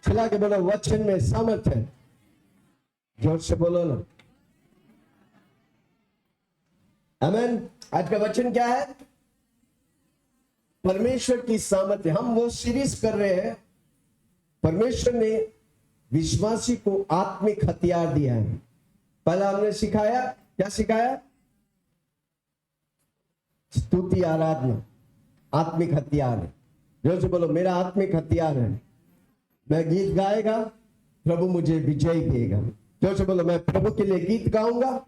चिल्ला के बोलो, वचन में सामर्थ है। जोर से बोलो ना, आमीन। आज का वचन क्या है? परमेश्वर की सामर्थ्य। हम वो सीरीज कर रहे हैं, परमेश्वर ने विश्वासी को आत्मिक हथियार दिया है। पहला हमने सिखाया, क्या सिखाया? स्तुति आराधना आत्मिक हथियार है। जो से बोलो, मेरा आत्मिक हथियार है। मैं गीत गाएगा, प्रभु मुझे विजय देगा। जो से बोलो, मैं प्रभु के लिए गीत गाऊंगा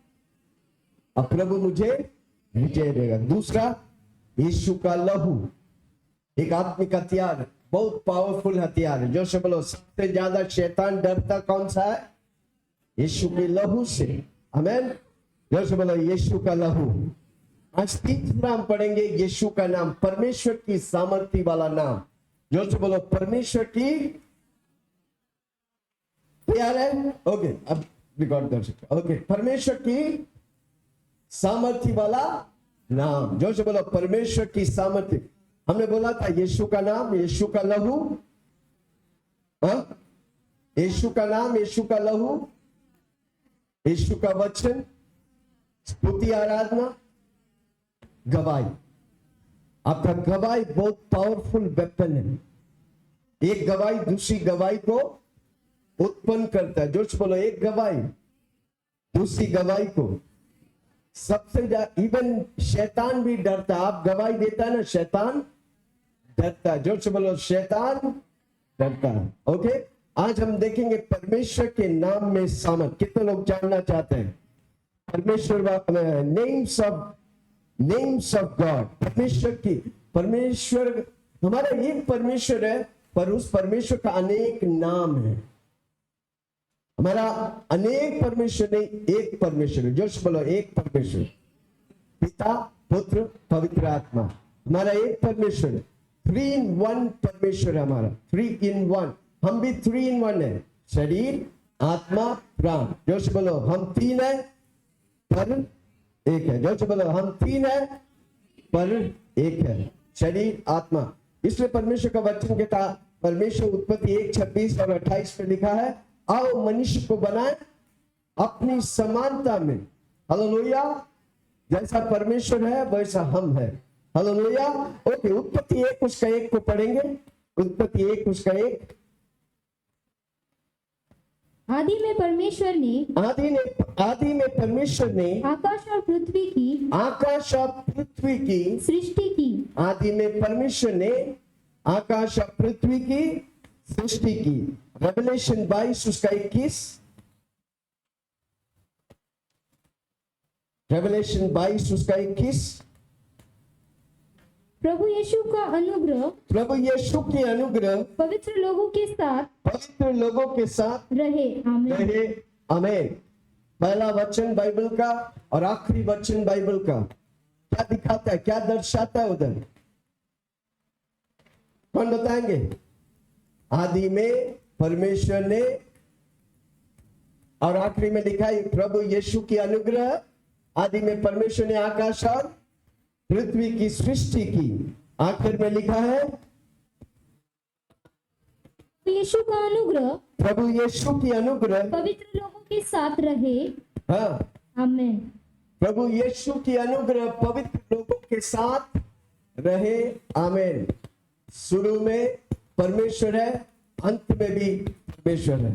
और प्रभु मुझे विजय देगा। दूसरा, यीशु का लहू एक आत्मिक हथियार है, बहुत पावरफुल हथियार है। जो से बोलो, सबसे ज्यादा शैतान डरता कौन सा है? यीशु के लहू से। आमीन। जो से बोलो, यीशु का लहू। आज तीसरा हम पढ़ेंगे यीशु का नाम, परमेश्वर की सामर्थ्य वाला नाम। जो से बोलो, परमेश्वर की, तैयार है? ओके, अब रिकॉर्ड कर सकते। ओके, परमेश्वर की सामर्थ्य वाला नाम। जो से बोलो, परमेश्वर की सामर्थ्य। हमने बोला था यीशु का नाम, यीशु का लहू, यीशु का नाम, यीशु का लहू, यीशु का वचन, स्तुति आराधना, गवाही। आपका गवाही बहुत पावरफुल वेपन है। एक गवाही दूसरी गवाही को उत्पन्न करता है। जो बोलो, एक गवाही दूसरी गवाही को, सबसे ज्यादा इवन शैतान भी डरता है। आप गवाही देता है ना, शैतान डरता है। जो बोलो, शैतान डरता है। ओके, आज हम देखेंगे परमेश्वर के नाम में सामर्थ। कितने लोग जानना चाहते हैं परमेश्वर नेम्स ऑफ गॉड? परमेश्वर की, परमेश्वर हमारा एक परमेश्वर है, पर उस परमेश्वर का अनेक नाम है। हमारा अनेक परमेश्वर नहीं, एक परमेश्वर है। जो बोलो, एक परमेश्वर, पिता पुत्र पवित्र आत्मा। हमारा एक परमेश्वर है, 3 in 1 परमेश्वर है हमारा, 3 in 1। हम भी 3 in 1 है, शरीर आत्मा प्राण। जो बोलो, हम 3 है पर एक है। जो बोलो, हम 3 है पर एक है, शरीर आत्मा। इसलिए परमेश्वर का वचन कहता, परमेश्वर उत्पत्ति 1:26 और 28 में लिखा है, आओ मनुष्य को बनाए अपनी समानता में। हालेलुया। जैसा परमेश्वर है वैसा हम है। हालेलुया। ओके, उत्पत्ति 1 उसका 1 को पढ़ेंगे। उत्पत्ति 1 उसका 1। आदि में परमेश्वर ने आकाश और पृथ्वी की सृष्टि की। आदि में परमेश्वर ने आकाश और पृथ्वी की सृष्टि की। रेवलेशन 22 उसका 21। रेवलेशन 22 उसका 21। प्रभु यीशु की अनुग्रह पवित्र लोगों के साथ रहे। आमीन। आमीन। पहला वचन बाइबल का और आखिरी वचन बाइबल का क्या दिखाता है, क्या दर्शाता है उधर? कौन बताएंगे? आदि में परमेश्वर ने, और आखिरी में लिखा है प्रभु यीशु की अनुग्रह। आदि में परमेश्वर ने आकाश और पृथ्वी की सृष्टि की। आखिर में लिखा है यीशु का अनुग्रह, प्रभु यीशु की अनुग्रह पवित्र लोगों के साथ रहे। हाँ, आमीन। प्रभु यीशु की अनुग्रह पवित्र लोगों के साथ रहे। आमीन। शुरू में परमेश्वर है, अंत में भी परमेश्वर है।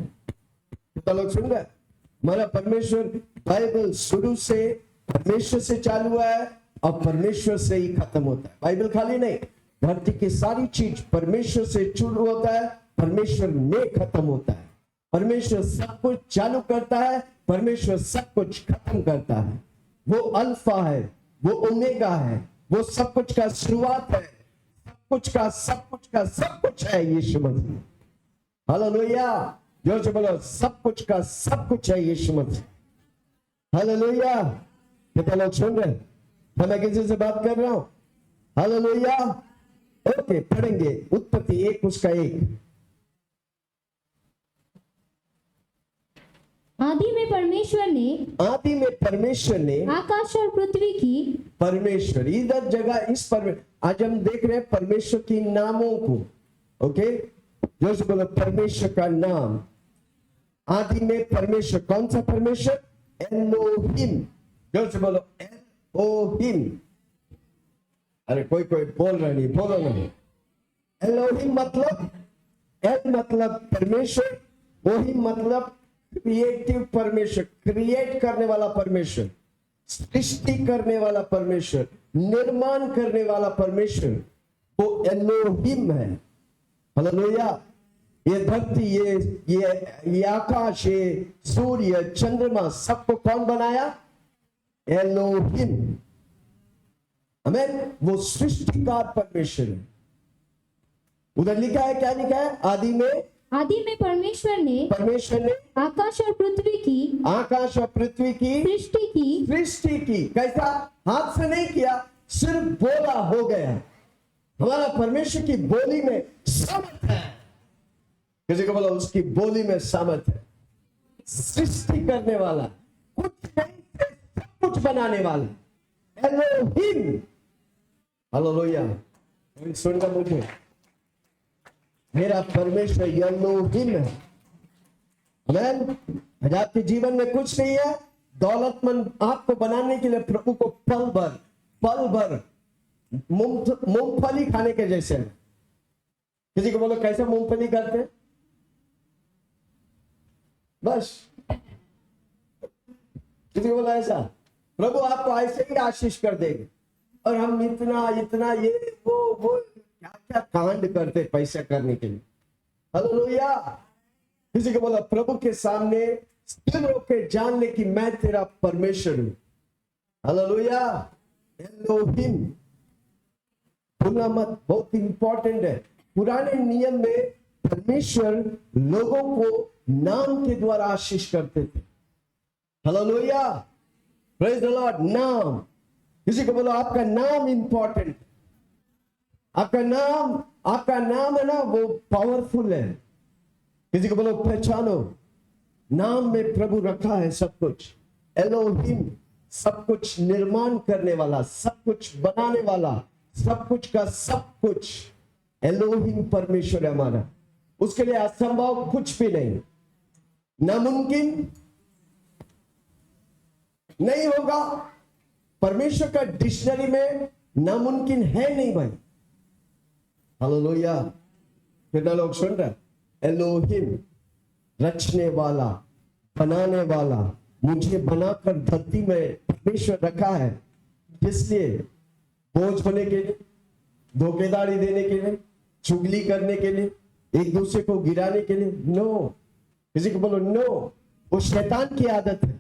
कितना लोग सुन रहे? हमारा परमेश्वर, बाइबल शुरू से परमेश्वर से चालू हुआ है और परमेश्वर से ही खत्म होता है। बाइबल खाली नहीं, धरती की सारी चीज परमेश्वर से शुरू होता है, परमेश्वर में खत्म होता है। परमेश्वर सब कुछ चालू करता है, परमेश्वर सब कुछ खत्म करता है। वो अल्फा है, वो ओमेगा है, वो सब कुछ का शुरुआत है, सब कुछ है यीशु मसीह। हालेलुया। जोर से बोलो, सब कुछ का सब कुछ है यीशु मसीह। हालेलुया। कितना लोग सुन रहे? मैं किसी से बात कर रहा हूं? हालेलुया। ओके, पढ़ेंगे उत्पत्ति 1 उसका 1। आदि में परमेश्वर ने आकाश और पृथ्वी की। परमेश्वर इधर जगह, इस पर आज हम देख रहे हैं परमेश्वर की नामों को। ओके, जोर से बोलो परमेश्वर का नाम। आदि में परमेश्वर, कौन सा परमेश्वर? एलोहिम। जोर से बोलो एलोहिम। अरे कोई कोई बोल रहा नहीं, बोलो नहीं। एलोहिम मतलब, एल मतलब परमेश्वर, ओहिम मतलब क्रिएटिव परमेश्वर, क्रिएट करने वाला परमेश्वर, सृष्टि करने वाला परमेश्वर, निर्माण करने वाला परमेश्वर, वो एलोहिम है। हालेलुया। ये धरती, ये आकाश, ये सूर्य, चंद्रमा, सबको कौन बनाया? एलोहिम। आमीन। वो सृष्टिकार परमेश्वर है। उधर लिखा है, क्या लिखा है? आदि में परमेश्वर ने आकाश और पृथ्वी की सृष्टि की। कैसा? हाथ से नहीं किया, सिर्फ बोला, हो गया। हमारा परमेश्वर की बोली में सामर्थ है। किसी को बोला उसकी बोली में सामर्थ है। सृष्टि करने वाला, कुछ नहीं से सब कुछ बनाने वाला एलोहिम। हालेलुया। सुनना मुझे, मेरा परमेश्वर एलोहिम है। आमीन। आज आपके जीवन में कुछ नहीं है, दौलतमंद आपको बनाने के लिए प्रभु को पल भर मूंगफली खाने के जैसे है। किसी को बोलो कैसे मूंगफली करते हैं? बस किसी को बोला ऐसा, प्रभु आपको ऐसे ही आशीष कर देंगे। और हम इतना इतना ये वो क्या क्या कांड करते पैसा करने के लिए। हालेलुया। किसी को बोला प्रभु के सामने स्थिर होकर जान ले कि मैं तेरा परमेश्वर हूं। हालेलुया। एलोहिम भूलना मत, बहुत इंपॉर्टेंट है। पुराने नियम में परमेश्वर लोगों को नाम के द्वारा आशीष करते थे। हालेलुया। Praise the Lord. नाम। किसी को बोलो आपका नाम इंपॉर्टेंट। आपका नाम है ना, वो पावरफुल है। किसी को बोलो पहचानो, नाम में प्रभु रखा है सब कुछ। एलोहिम, सब कुछ निर्माण करने वाला, सब कुछ बनाने वाला, सब कुछ का सब कुछ एलोहिम परमेश्वर है हमारा। उसके लिए असंभव कुछ भी नहीं, नामुमकिन नहीं होगा। परमेश्वर का डिक्शनरी में नामुमकिन है नहीं भाई। हालेलुया। कितना लोग सुन रहे? एलोहिम, रचने वाला, बनाने वाला। मुझे बनाकर धरती में परमेश्वर रखा है, इसलिए बोझ होने के लिए, धोखेदारी देने के लिए, चुगली करने के लिए, एक दूसरे को गिराने के लिए? नो। किसी को बोलो नो। वो शैतान की आदत है।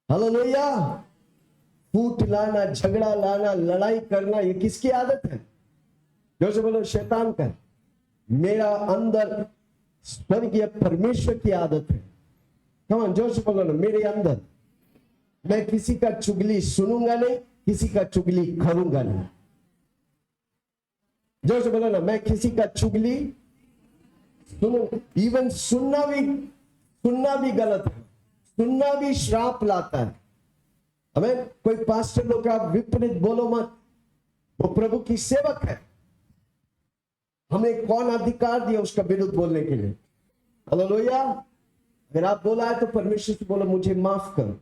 हालेलुया। फूट लाना, झगड़ा लाना, लड़ाई करना, ये किसकी आदत है? जो से बोलो शैतान का। मेरा अंदर स्वर्गीय परमेश्वर की आदत है। कौन? जोर से बोलो ना, मेरे अंदर मैं किसी का चुगली सुनूंगा नहीं, किसी का चुगली करूंगा नहीं। जोर से बोलो ना, मैं किसी का चुगली सुनूं। इवन सुनना भी गलत है। सुनना भी श्राप लाता है। हमें कोई पास्टर लोग का विपरीत बोलो मत, वो प्रभु की सेवक है। हमें कौन अधिकार दिया उसका विरुद्ध बोलने के लिए? हालेलुया। अगर आप बोला है तो परमेश्वर से बोलो मुझे माफ करो,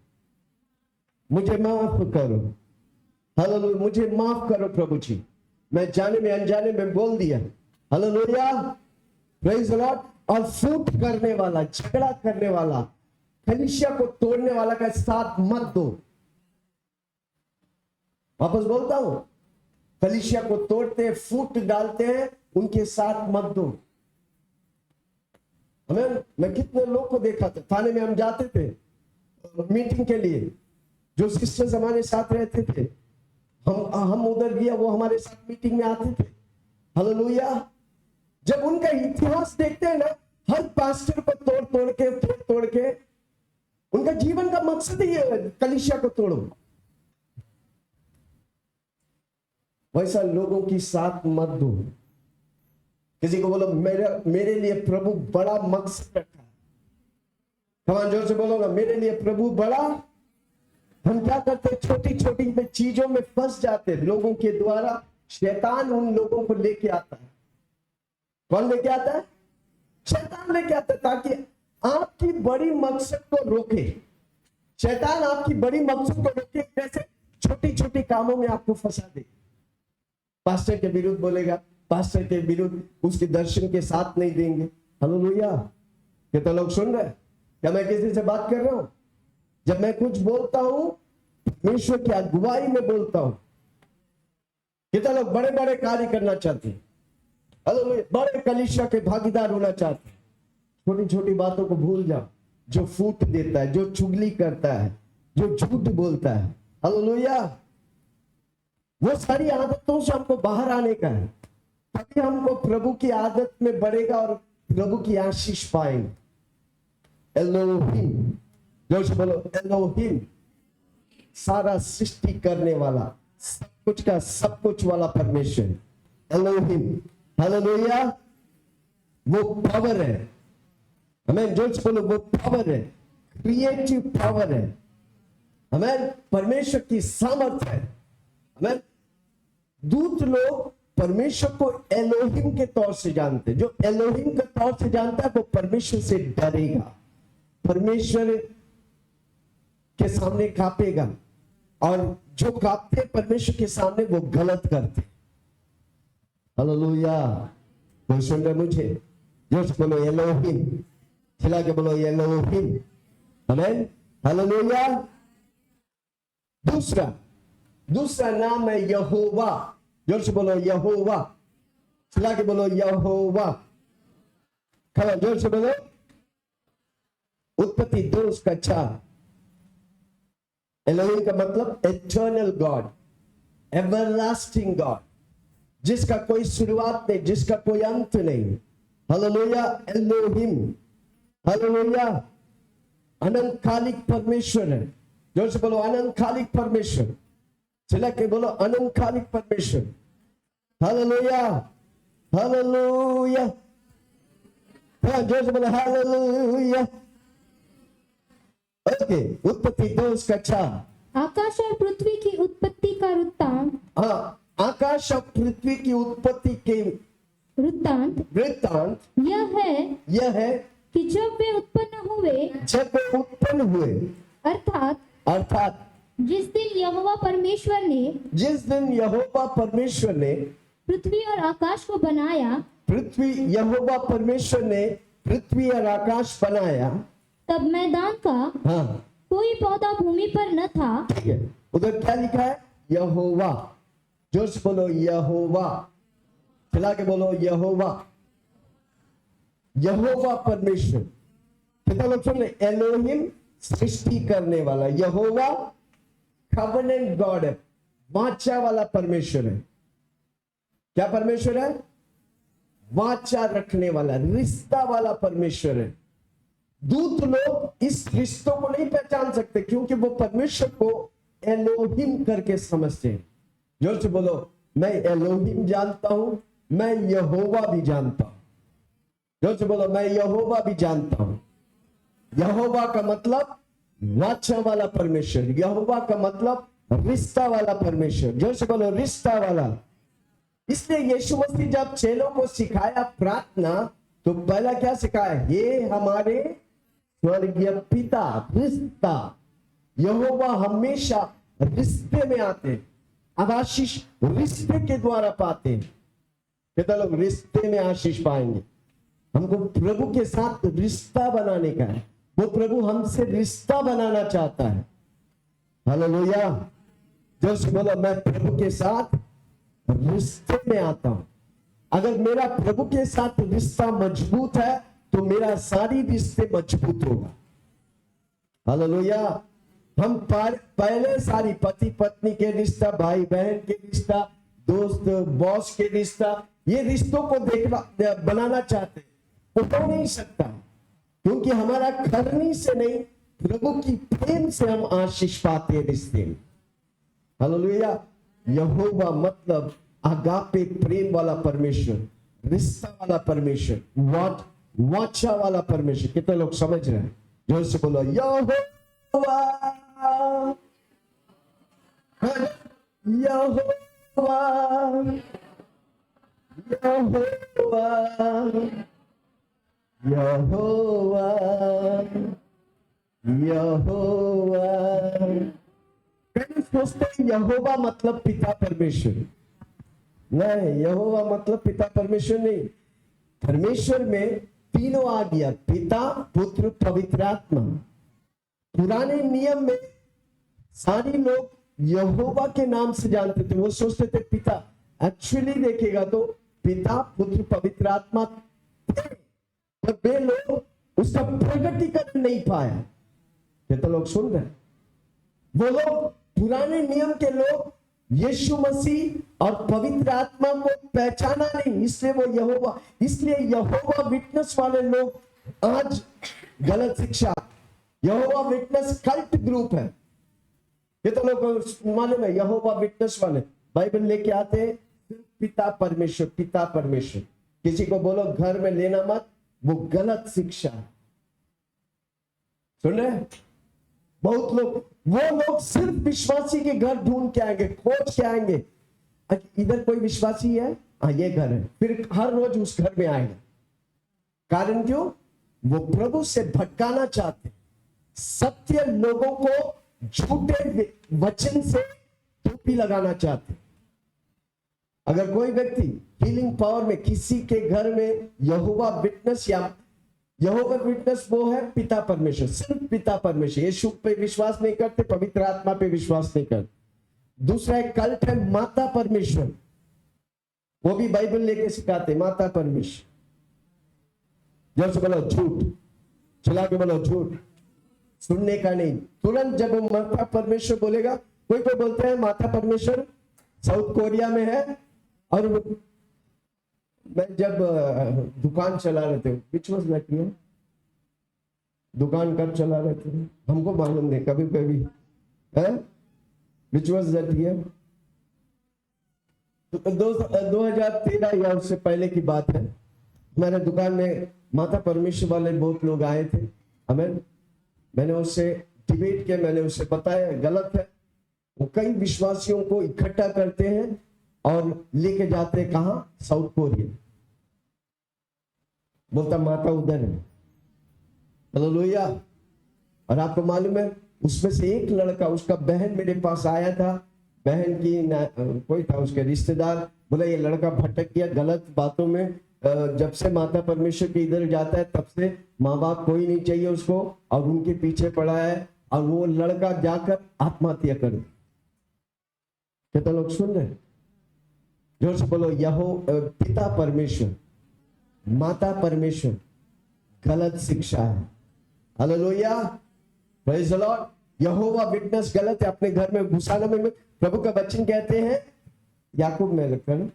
मुझे माफ करो। हालेलुया। मुझे माफ करो प्रभु जी, मैं जाने में अनजाने में बोल दिया। हालेलुया। Praise the Lord. और फूट करने वाला, झगड़ा करने वाला, कलीसिया को तोड़ने वाला का साथ मत दो। वापस बोलता हूं, कलीसिया को तोड़ते हैं, फूट डालते हैं, उनके साथ मत दो। हमें, मैं कितने लोग को देखा था, थाने में हम जाते थे मीटिंग के लिए, जो सिस्टर्स हमारे साथ रहते थे, हम उधर गया, वो हमारे साथ मीटिंग में आते थे। हालेलुया। जब उनका इतिहास देखते हैं ना, हर पास्टर को तोड़ के उनका जीवन का मकसद ही है कलीसिया को तोड़ो। वैसा लोगों की साथ मत दो। किसी को बोलो मेरे लिए प्रभु बड़ा मकसद रखा है। कमान जोर से बोलो ना, मेरे लिए प्रभु बड़ा। हम क्या करते, छोटी छोटी चीजों में फंस जाते, लोगों के द्वारा शैतान उन लोगों को लेके आता है। कौन लेके आता है? शैतान लेके आता है, ताकि आपकी बड़ी मकसद को रोके। शैतान आपकी बड़ी मकसद को रोके, जैसे छोटी छोटी कामों में आपको फंसा दे। पास्टर के विरुद्ध बोलेगा, पास्टर के विरुद्ध उसके दर्शन के साथ नहीं देंगे। हालेलुया। कितने लोग सुन रहे हैं? क्या मैं किसी से बात कर रहा हूं? जब मैं कुछ बोलता हूं, परमेश्वर की अगुवाई में बोलता हूं। कितने लोग बड़े बड़े कार्य करना चाहते हैं? हालेलुया। बड़े कलीसिया के भागीदार होना चाहते हैं। छोटी छोटी बातों को भूल जाओ, जो फूट देता है, जो चुगली करता है, जो झूठ बोलता है। हालेलुया। वो सारी आदतों से हमको बाहर आने का है, तभी हमको प्रभु की आदत में बढ़ेगा और प्रभु की आशीष पाएंगे। एलोहिम, जोर से बोलो एलोहिम। सारा सृष्टि करने वाला, सब कुछ का सब कुछ वाला परमेश्वर, एलोहिम। हालेलुया। वो पावर है। हमें जोर से बोलो, वो पावर है, क्रिएटिव पावर है। हमें परमेश्वर की सामर्थ्य है। हमें दूत लोग परमेश्वर को एलोहिम के तौर से जानते। जो एलोहिम के तौर से जानता है वो परमेश्वर से डरेगा, परमेश्वर के सामने कांपेगा, और जो कांपते परमेश्वर के सामने वो गलत करते। हालेलुया। कोई सुन रहे मुझे? जो बोलो एलोहिम, खिला के बोलो एलोहिम। आमीन। हालेलुया। दूसरा नाम है यहोवा। जोर से बोलो यहोवा। चिल्ला के बोलो यहोवा। खड़ा जोर से बोलो। उत्पत्ति 2:4। एलोहिम का मतलब एटर्नल गॉड, एवरलास्टिंग गॉड, जिसका कोई शुरुआत नहीं, जिसका कोई अंत नहीं। हालेलुया। एलोहिम। हालेलुया। अनंतकालिक परमेश्वर है। जोर से बोलो अनंतकालिक परमेश्वर। चिल्ला के बोलो अनंतकालिक परमेश्वर। हालेलुया। हालेलुया। जोर से बोलो हालेलुया। ओके। उत्पत्ति 2:4। आकाश और पृथ्वी की उत्पत्ति का वृत्तांत। हाँ, आकाश और पृथ्वी की उत्पत्ति के वृत्तांत यह है कि जब वे उत्पन्न हुए, अर्थात जिस दिन यहोवा परमेश्वर ने पृथ्वी और आकाश को बनाया, यहोवा परमेश्वर ने पृथ्वी और आकाश बनाया, तब मैदान का हाँ कोई पौधा भूमि पर न था। ठीक है। उधर क्या लिखा है? यहोवा। जोर से बोलो यहोवा। चला के बोलो यहोवा। यहोवा परमेश्वर। कितना लोग सुन रहे? एलोहिम सृष्टि करने वाला, यहोवा कवनेंट गॉड है, वाचा वाला परमेश्वर है। क्या परमेश्वर है? वाचा रखने वाला, रिश्ता वाला परमेश्वर है। दूत लोग इस रिश्तों को नहीं पहचान सकते, क्योंकि वो परमेश्वर को एलोहिम करके समझते हैं। जोर से बोलो, मैं एलोहिम जानता हूं, मैं यहोवा भी जानता हूं। जोर से बोलो, मैं यहोवा भी जानता हूं। यहोवा का मतलब वाचा वाला परमेश्वर, यहोवा का मतलब रिश्ता वाला परमेश्वर। जोर से बोलो रिश्ता वाला। इसलिए यीशु मसीह जब चेलों को सिखाया प्रार्थना, तो पहला क्या सिखाया? ये हमारे स्वर्गीय पिता, रिश्ता। यहोवा हमेशा रिश्ते में आते हैं, अब आशीष रिश्ते के द्वारा पाते हैं। कितना लोग रिश्ते में आशीष पाएंगे? हमको प्रभु के साथ रिश्ता बनाने का है। वो प्रभु हमसे रिश्ता बनाना चाहता है। हालेलुया। जोर से बोलो, मैं प्रभु के साथ रिश्ते में आता हूं। अगर मेरा प्रभु के साथ रिश्ता मजबूत है, तो मेरा सारी रिश्ते मजबूत होगा। हालेलुया। हम पहले सारी पति पत्नी के रिश्ता, भाई बहन के रिश्ता, दोस्त बॉस के रिश्ता, ये रिश्तों को बनाना चाहते, वो हो नहीं सकता, क्योंकि हमारा करनी से नहीं, प्रभु की प्रेम से हम आशीष पाते हैं रिश्ते में। हालेलुया। यहोवा मतलब आगापे, प्रेम वाला परमेश्वर, रिश्ता वाला परमेश्वर, वाचा वाला परमेश्वर। कितने लोग समझ रहे हैं? जोर से बोलो यहोवा। यहोवा यहोवा यहोवा यहोवा। कई सोचते हैं यहोवा मतलब पिता परमेश्वर। नहीं, यहोवा मतलब पिता परमेश्वर नहीं। परमेश्वर में तीनों आ गया, पिता पुत्र पवित्र आत्मा। पुराने नियम में सारे लोग यहोवा के नाम से जानते थे, वो सोचते थे पिता। एक्चुअली देखेगा तो पिता पुत्र पवित्र आत्मा थे, पर वे लोग उसका प्रगटीकरण नहीं पाया। ये तो लोग सुन रहे हैं। वो लोग पुराने नियम के लोग यीशु मसीह और पवित्र आत्मा को पहचाना नहीं, इसलिए वो यहोवा, इसलिए यहोवा विटनेस वाले लोग आज गलत शिक्षा। यहोवा विटनेस कल्ट ग्रुप है। ये तो लोग मालूम है, यहोवा विटनेस वाले बाइबल लेके आते हैं सिर्फ पिता परमेश्वर, पिता परमेश्वर। किसी को बोलो घर में लेना मत, वो गलत शिक्षा है। सुन रहे? बहुत लोग, वो लोग सिर्फ विश्वासी के घर ढूंढ के आएंगे, खोज के आएंगे। इधर कोई विश्वासी है, हाँ ये घर है, फिर हर रोज उस घर में आएगा। कारण क्यों? वो प्रभु से भटकाना चाहते, सत्य लोगों को झूठे वचन से टोपी लगाना चाहते। अगर कोई व्यक्ति हीलिंग पावर में किसी के घर में यहोवा विटनेस, या यहोवा विटनेस वो है पिता परमेश्वर, सिर्फ पिता परमेश्वर, यीशु पे विश्वास नहीं करते, पवित्र आत्मा पे विश्वास नहीं करते। दूसरा एक कल्ट है माता परमेश्वर, वो भी बाइबल लेके सिखाते माता परमेश्वर। जैसे बोलो झूठ, चला के बोलो झूठ, सुनने का नहीं। तुरंत जब माता परमेश्वर बोलेगा, कोई कोई बोलते हैं माता परमेश्वर साउथ कोरिया में है। और मैं जब दुकान चला रहे थे, विच वॉज दैट ईयर, दुकान कब चला रहे थे हमको मालूम नहीं, कभी कभी है, विच वॉज दैट ईयर, 2013 या उससे पहले की बात है। हमारे दुकान में माता परमेश्वर वाले बहुत लोग आए थे। हमें, मैंने उससे डिबेट किया, मैंने उससे बताया गलत है। वो कई विश्वासियों को इकट्ठा करते हैं और लेके जाते हैं कहां, साउथ कोरिया। बोलता माता उधर है, हालेलुया। और आपको मालूम है उसमें से एक लड़का, उसका बहन मेरे पास आया था, बहन की कोई था उसके रिश्तेदार, बोला ये लड़का भटक गया गलत बातों में, जब से माता परमेश्वर के इधर जाता है तब से माँ बाप कोई नहीं चाहिए उसको, और उनके पीछे पड़ा है, और वो लड़का जाकर आत्महत्या कर दी। कितना लोग सुन रहे? जोर से बोलो पिता परमेश्वर, माता परमेश्वर गलत शिक्षा है। Hallelujah, praise the lord. Jehovah witness गलत है, अपने घर में घुसाना में। प्रभु का वचन कहते हैं याकूब में लिखा है,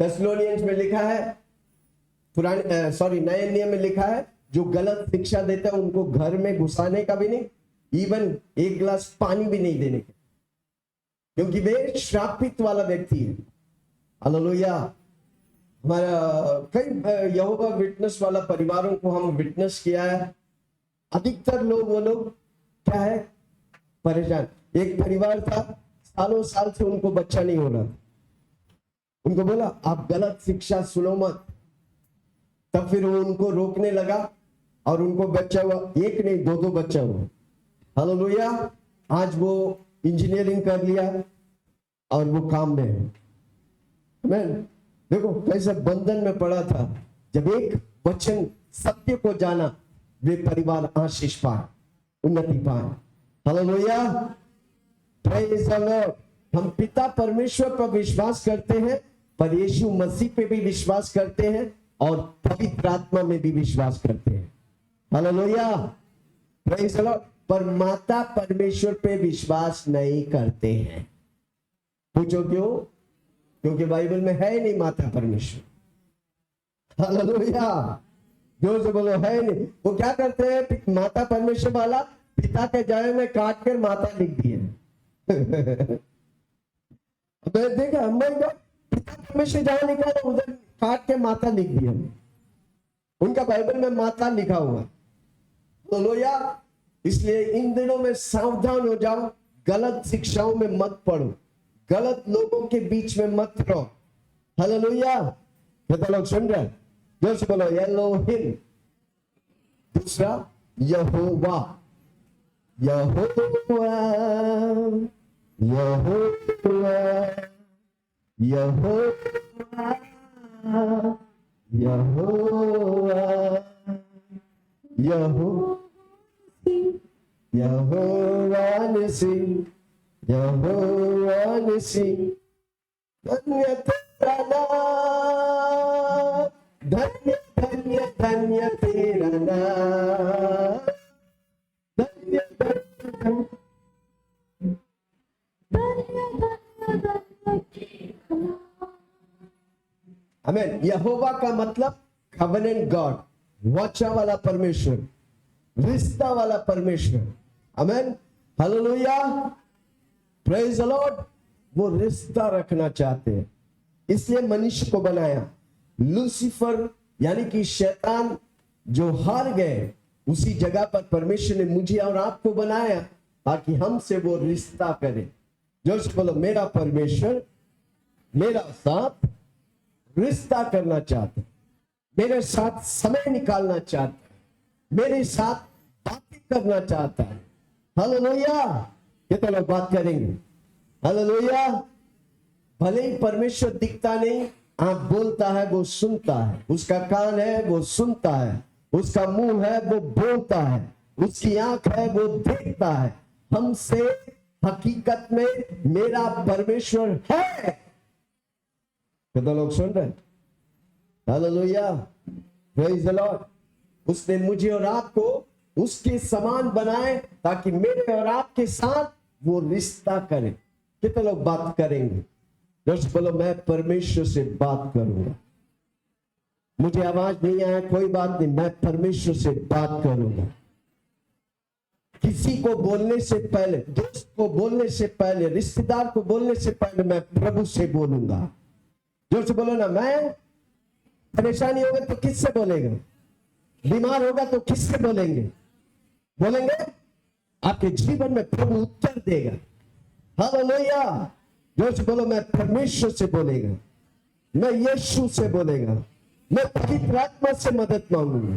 थेसलोनियंस में लिखा है, नए नियम में लिखा है, जो गलत शिक्षा देता है उनको घर में घुसाने का भी नहीं, इवन एक गिलास पानी भी नहीं देने का, क्योंकि वे श्रापित वाला व्यक्ति है। हालेलुया। हमारा कई यहोवा विटनेस वाला परिवारों को हम विटनेस किया है। अधिकतर लोग, वो लोग क्या है, परेशान। एक परिवार था, सालों साल से उनको बच्चा नहीं हो रहा था। उनको बोला आप गलत शिक्षा सुनो मत, तब फिर वो उनको रोकने लगा और उनको बच्चा हुआ, एक नहीं दो बच्चा हुआ। हालेलुया। आज वो इंजीनियरिंग कर लिया और वो काम में है। मैं देखो कैसे बंधन में पड़ा था। जब एक वचन सत्य को जाना, वे परिवार आशीष पाए, उन्नति पाए। Hallelujah, praise the Lord. हम पिता परमेश्वर पर विश्वास करते हैं, पर यीशु मसीह पे भी विश्वास करते हैं, और पवित्र आत्मा में भी विश्वास करते हैं। Hallelujah, praise the Lord. पर माता परमेश्वर पे विश्वास नहीं करते हैं। पूछो क्यों? क्योंकि बाइबल में है ही नहीं माता परमेश्वर। हालेलुया, जोर से बोलो है नहीं। वो क्या करते हैं, माता परमेश्वर वाला पिता के जय में काट कर माता लिख दिए। देखा हम पिता परमेश्वर जहां लिखा है उधर काट के माता लिख दिया। उनका बाइबल में माता लिखा हुआ। हालेलुया। इसलिए इन दिनों में सावधान हो जाओ, गलत शिक्षाओं में मत पड़ो। गलत लोगों के बीच में मत रहो। हालेलुया। कितने लोग सुन रहे हैं? जोर से बोलो एलोहिम। दूसरा यहोवा, यहोवा, यहोवा, यहोवा, यहोवा, यहोवा निसी, यहोवा निसी। धन्य तेरा नाम, धन्य धन्य धन्य तेरा नाम, धन्य धन्य आमीन। यहोवा का मतलब कवेनेंट गॉड, वाचा वाला परमेश्वर, रिश्ता वाला परमेश्वर। आमीन, हालेलुया, प्रेज द लॉर्ड। वो रिश्ता रखना चाहते हैं, इसलिए मनुष्य को बनाया। लूसीफर यानी कि शैतान जो हार गए, उसी जगह पर परमेश्वर ने मुझे और आपको बनाया ताकि हमसे वो रिश्ता करे। जोर से बोलो मेरा परमेश्वर मेरा साथ रिश्ता करना चाहता है, मेरे साथ समय निकालना चाहता है, मेरे साथ बातें करना चाहता है। हालेलुया। कितने लोग बात करेंगे? हालेलुया। भले ही परमेश्वर दिखता नहीं, आंख बोलता है, वो सुनता है, उसका कान है वो सुनता है, उसका मुंह है वो बोलता है, उसकी आंख है वो देखता है। हमसे हकीकत में मेरा परमेश्वर है। कितने लोग सुन रहे हैं? Hallelujah, praise the Lord. उसने मुझे और आपको उसके समान बनाए ताकि मेरे और आपके साथ वो रिश्ता करे। कितने लोग बात करेंगे? दोस्त बोलो मैं परमेश्वर से बात करूंगा। मुझे आवाज नहीं आया, कोई बात नहीं, मैं परमेश्वर से बात करूंगा। किसी को बोलने से पहले, दोस्त को बोलने से पहले, रिश्तेदार को बोलने से पहले मैं प्रभु से बोलूंगा। जोर से बोलो ना। मैं परेशानी होगा तो किससे बोलेगा? बीमार होगा तो किससे बोलेंगे? बोलेंगे आपके जीवन में प्रभु उत्तर देगा। हालेलुया। जोर से बोलो मैं परमेश्वर से बोलेगा, मैं यीशु से बोलेगा, मैं पवित्र आत्मा से मदद मांगूंगा।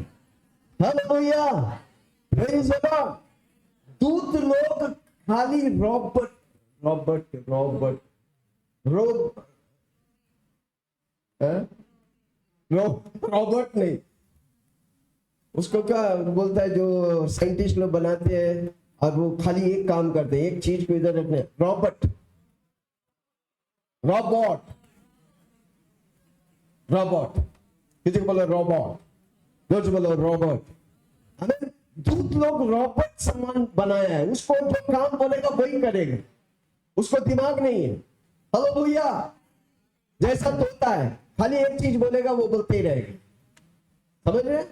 Hallelujah, praise the lord. दूत लोग खाली रॉबर्ट रॉबर्ट रॉबर्ट रॉबर्ट नहीं, उसको क्या बोलता है जो साइंटिस्ट लोग बनाते हैं और वो खाली एक काम करते हैं, एक चीज को इधर रखने, रॉबर्ट, रॉबोट, रॉबोट। किसी को बोलो रॉबोट, कुछ बोलो रॉबोट। हमें दूत लोग रॉबोट समान बनाया है, उसको जो काम बोलेगा वही करेगा, उसको दिमाग नहीं है। हालेलुया। जैसा तोता है, खाली एक चीज बोलेगा वो बोलते ही रहेगा। समझ रहे?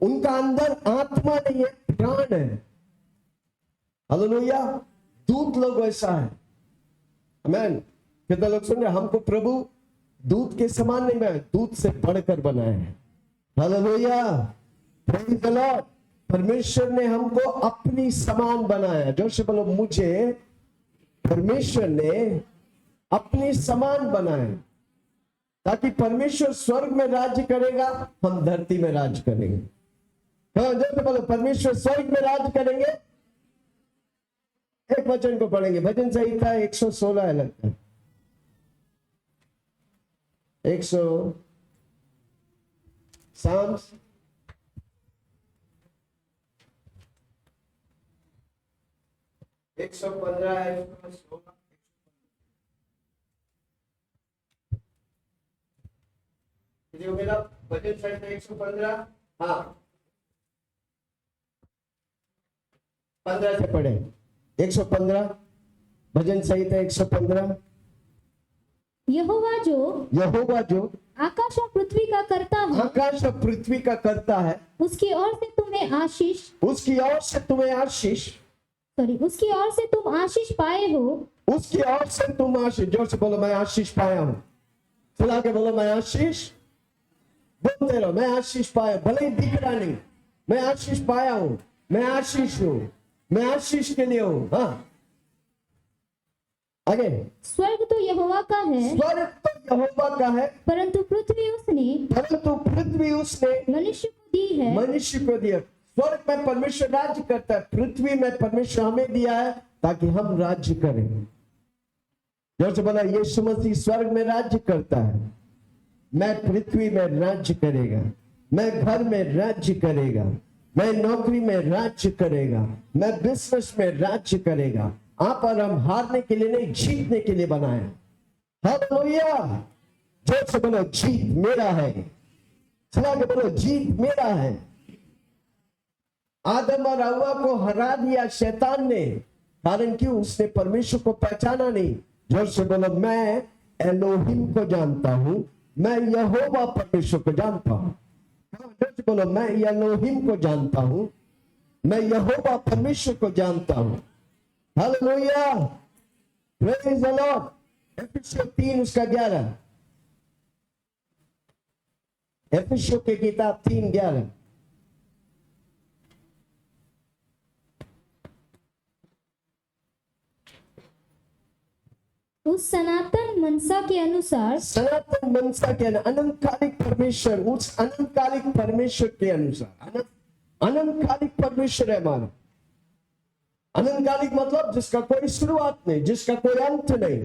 उनका अंदर आत्मा नहीं है, प्राण है। हालेलुया। दूत लोग वैसा है। आमीन। कितने लोग सुन रहे? हमको प्रभु दूत के समान नहीं बनाया, दूत से बढ़कर बनाया है। Hallelujah, praise the Lord. परमेश्वर ने हमको अपनी समान बनाया। जोर से बोलो मुझे परमेश्वर ने अपनी समान बनाया, ताकि परमेश्वर स्वर्ग में राज्य करेगा, हम धरती में राज करेंगे। हाँ, जोर से बोलो परमेश्वर स्वर्ग में राज करेंगे। एक वचन को पढ़ेंगे, भजन संहिता 116 है लगता है, 100 साम्स 115 116 मेरा भजन संहिता 115, हाँ 15 से पढ़े। 115 भजन संहिता 115। यहोवा जो आकाश और पृथ्वी का करता है, आकाश और पृथ्वी का करता है, उसकी ओर से तुम्हें आशीष, उसकी ओर से तुम्हें आशीष, उसकी ओर से तुम आशीष पाए हो, उसकी ओर से तुम आशीष। जोर से बोलो मैं आशीष पाया हूं। चला के बोलो मैं आशीष, बोलते रहो मैं आशीष पाया, भले ही दिख रहा नहीं, मैं आशीष पाया हूं, मैं आशीष हूं, मैं आशीष के लिए हूं। हाँ, आगे, स्वर्ग तो यहोवा का है, स्वर्ग तो यहोवा का है, परंतु पृथ्वी उसने मनुष्य को दी है। मनुष्य को दिया। स्वर्ग में परमेश्वर राज्य करता है, पृथ्वी में परमेश्वर हमें दिया है ताकि हम राज्य करें। जोर से बोला, यीशु मसीह स्वर्ग में राज्य करता है, मैं पृथ्वी में राज्य करेगा, मैं घर में राज्य करेगा, मैं नौकरी में राज्य करेगा, मैं बिजनेस में राज्य करेगा। आप और हम हारने के लिए नहीं, जीतने के लिए बनाए। हालेलुया। जोर से बोलो, जीत मेरा है। चला के बोलो, जीत मेरा है। आदम और हव्वा को हरा दिया शैतान ने, कारण क्यों? उसने परमेश्वर को पहचाना नहीं। जोर से बोलो, मैं एलोहिम को जानता हूं, मैं यहोवा परमेश्वर को जानता हूं। जोर से बोलो, मैं एलोहिम को जानता हूं, मैं यहोवा परमेश्वर को जानता हूं। Hallelujah, praise the lord. एफिसियों 3 उसका 11, एफिसियों की किताब 3:11। उस सनातन मनसा के अनुसार, सनातन मनसा के अनंतकालिक परमेश्वर, उस अनंतकालिक परमेश्वर के अनुसार, अनंतकालिक परमेश्वर है हमारा। अनंतकालिक मतलब जिसका कोई शुरुआत नहीं, जिसका कोई अंत नहीं,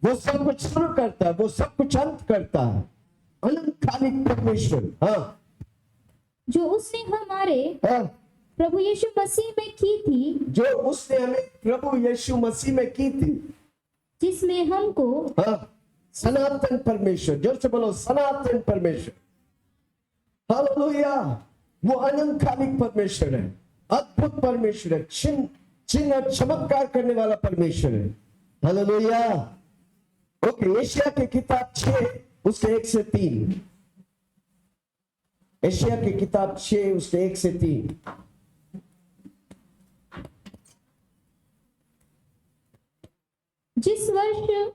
वो सब कुछ शुरू करता है, वो सब कुछ अंत करता है। अनंतकालिक परमेश्वर। हाँ, जो उसने हमारे हाँ, प्रभु यीशु मसीह में की थी, जो उसने हमें प्रभु यीशु मसीह में की थी, जिसमें हमको हाँ, सनातन परमेश्वर। जोर से बोलो, सनातन परमेश्वर। हालेलुया। वो अनंतकालिक परमेश्वर है, अद्भुत परमेश्वर है, चिन्ह और चमत्कार करने वाला परमेश्वर है। हालेलुया। ओके, एशिया की किताब 6 उसके 1 से 3। एशिया की किताब 6 उसके 1 से 3। जिस वर्ष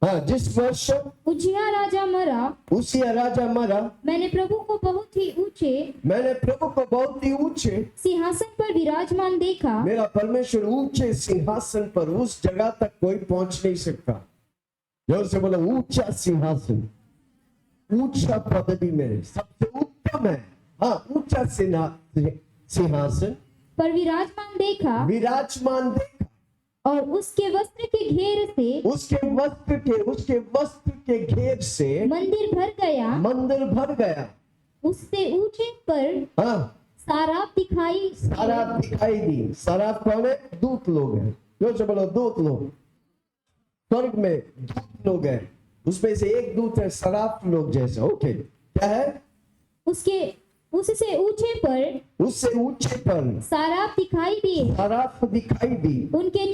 हाँ, जिस वर्ष उजिया राजा मरा, उसिया राजा मरा, मैंने प्रभु को बहुत ही ऊंचे सिंहासन पर विराजमान देखा। मेरा परमेश्वर ऊंचे सिंहासन पर, उस जगह तक कोई पहुंच नहीं सकता। जोर से बोलो, ऊंचा सिंहासन, ऊंचा पदवी में सबसे उत्तम है। हाँ, ऊंचा सिंहासन पर विराजमान देखा, और उसके वस्त्र के घेर से, उसके वस्त्र के घेर से मंदिर भर गया। उससे ऊंचे पर हाँ, साराप दिखाई दी। सराफ कौन है? दूत लोग हैं। जोर से बोलो, दूत लोग। स्वर्ग में दूत लोग हैं, उसमें से एक दूत है सराफ लोग जैसा। ओके, क्या है? उससे ऊंचे पर सराफ दिखाई दी। उनके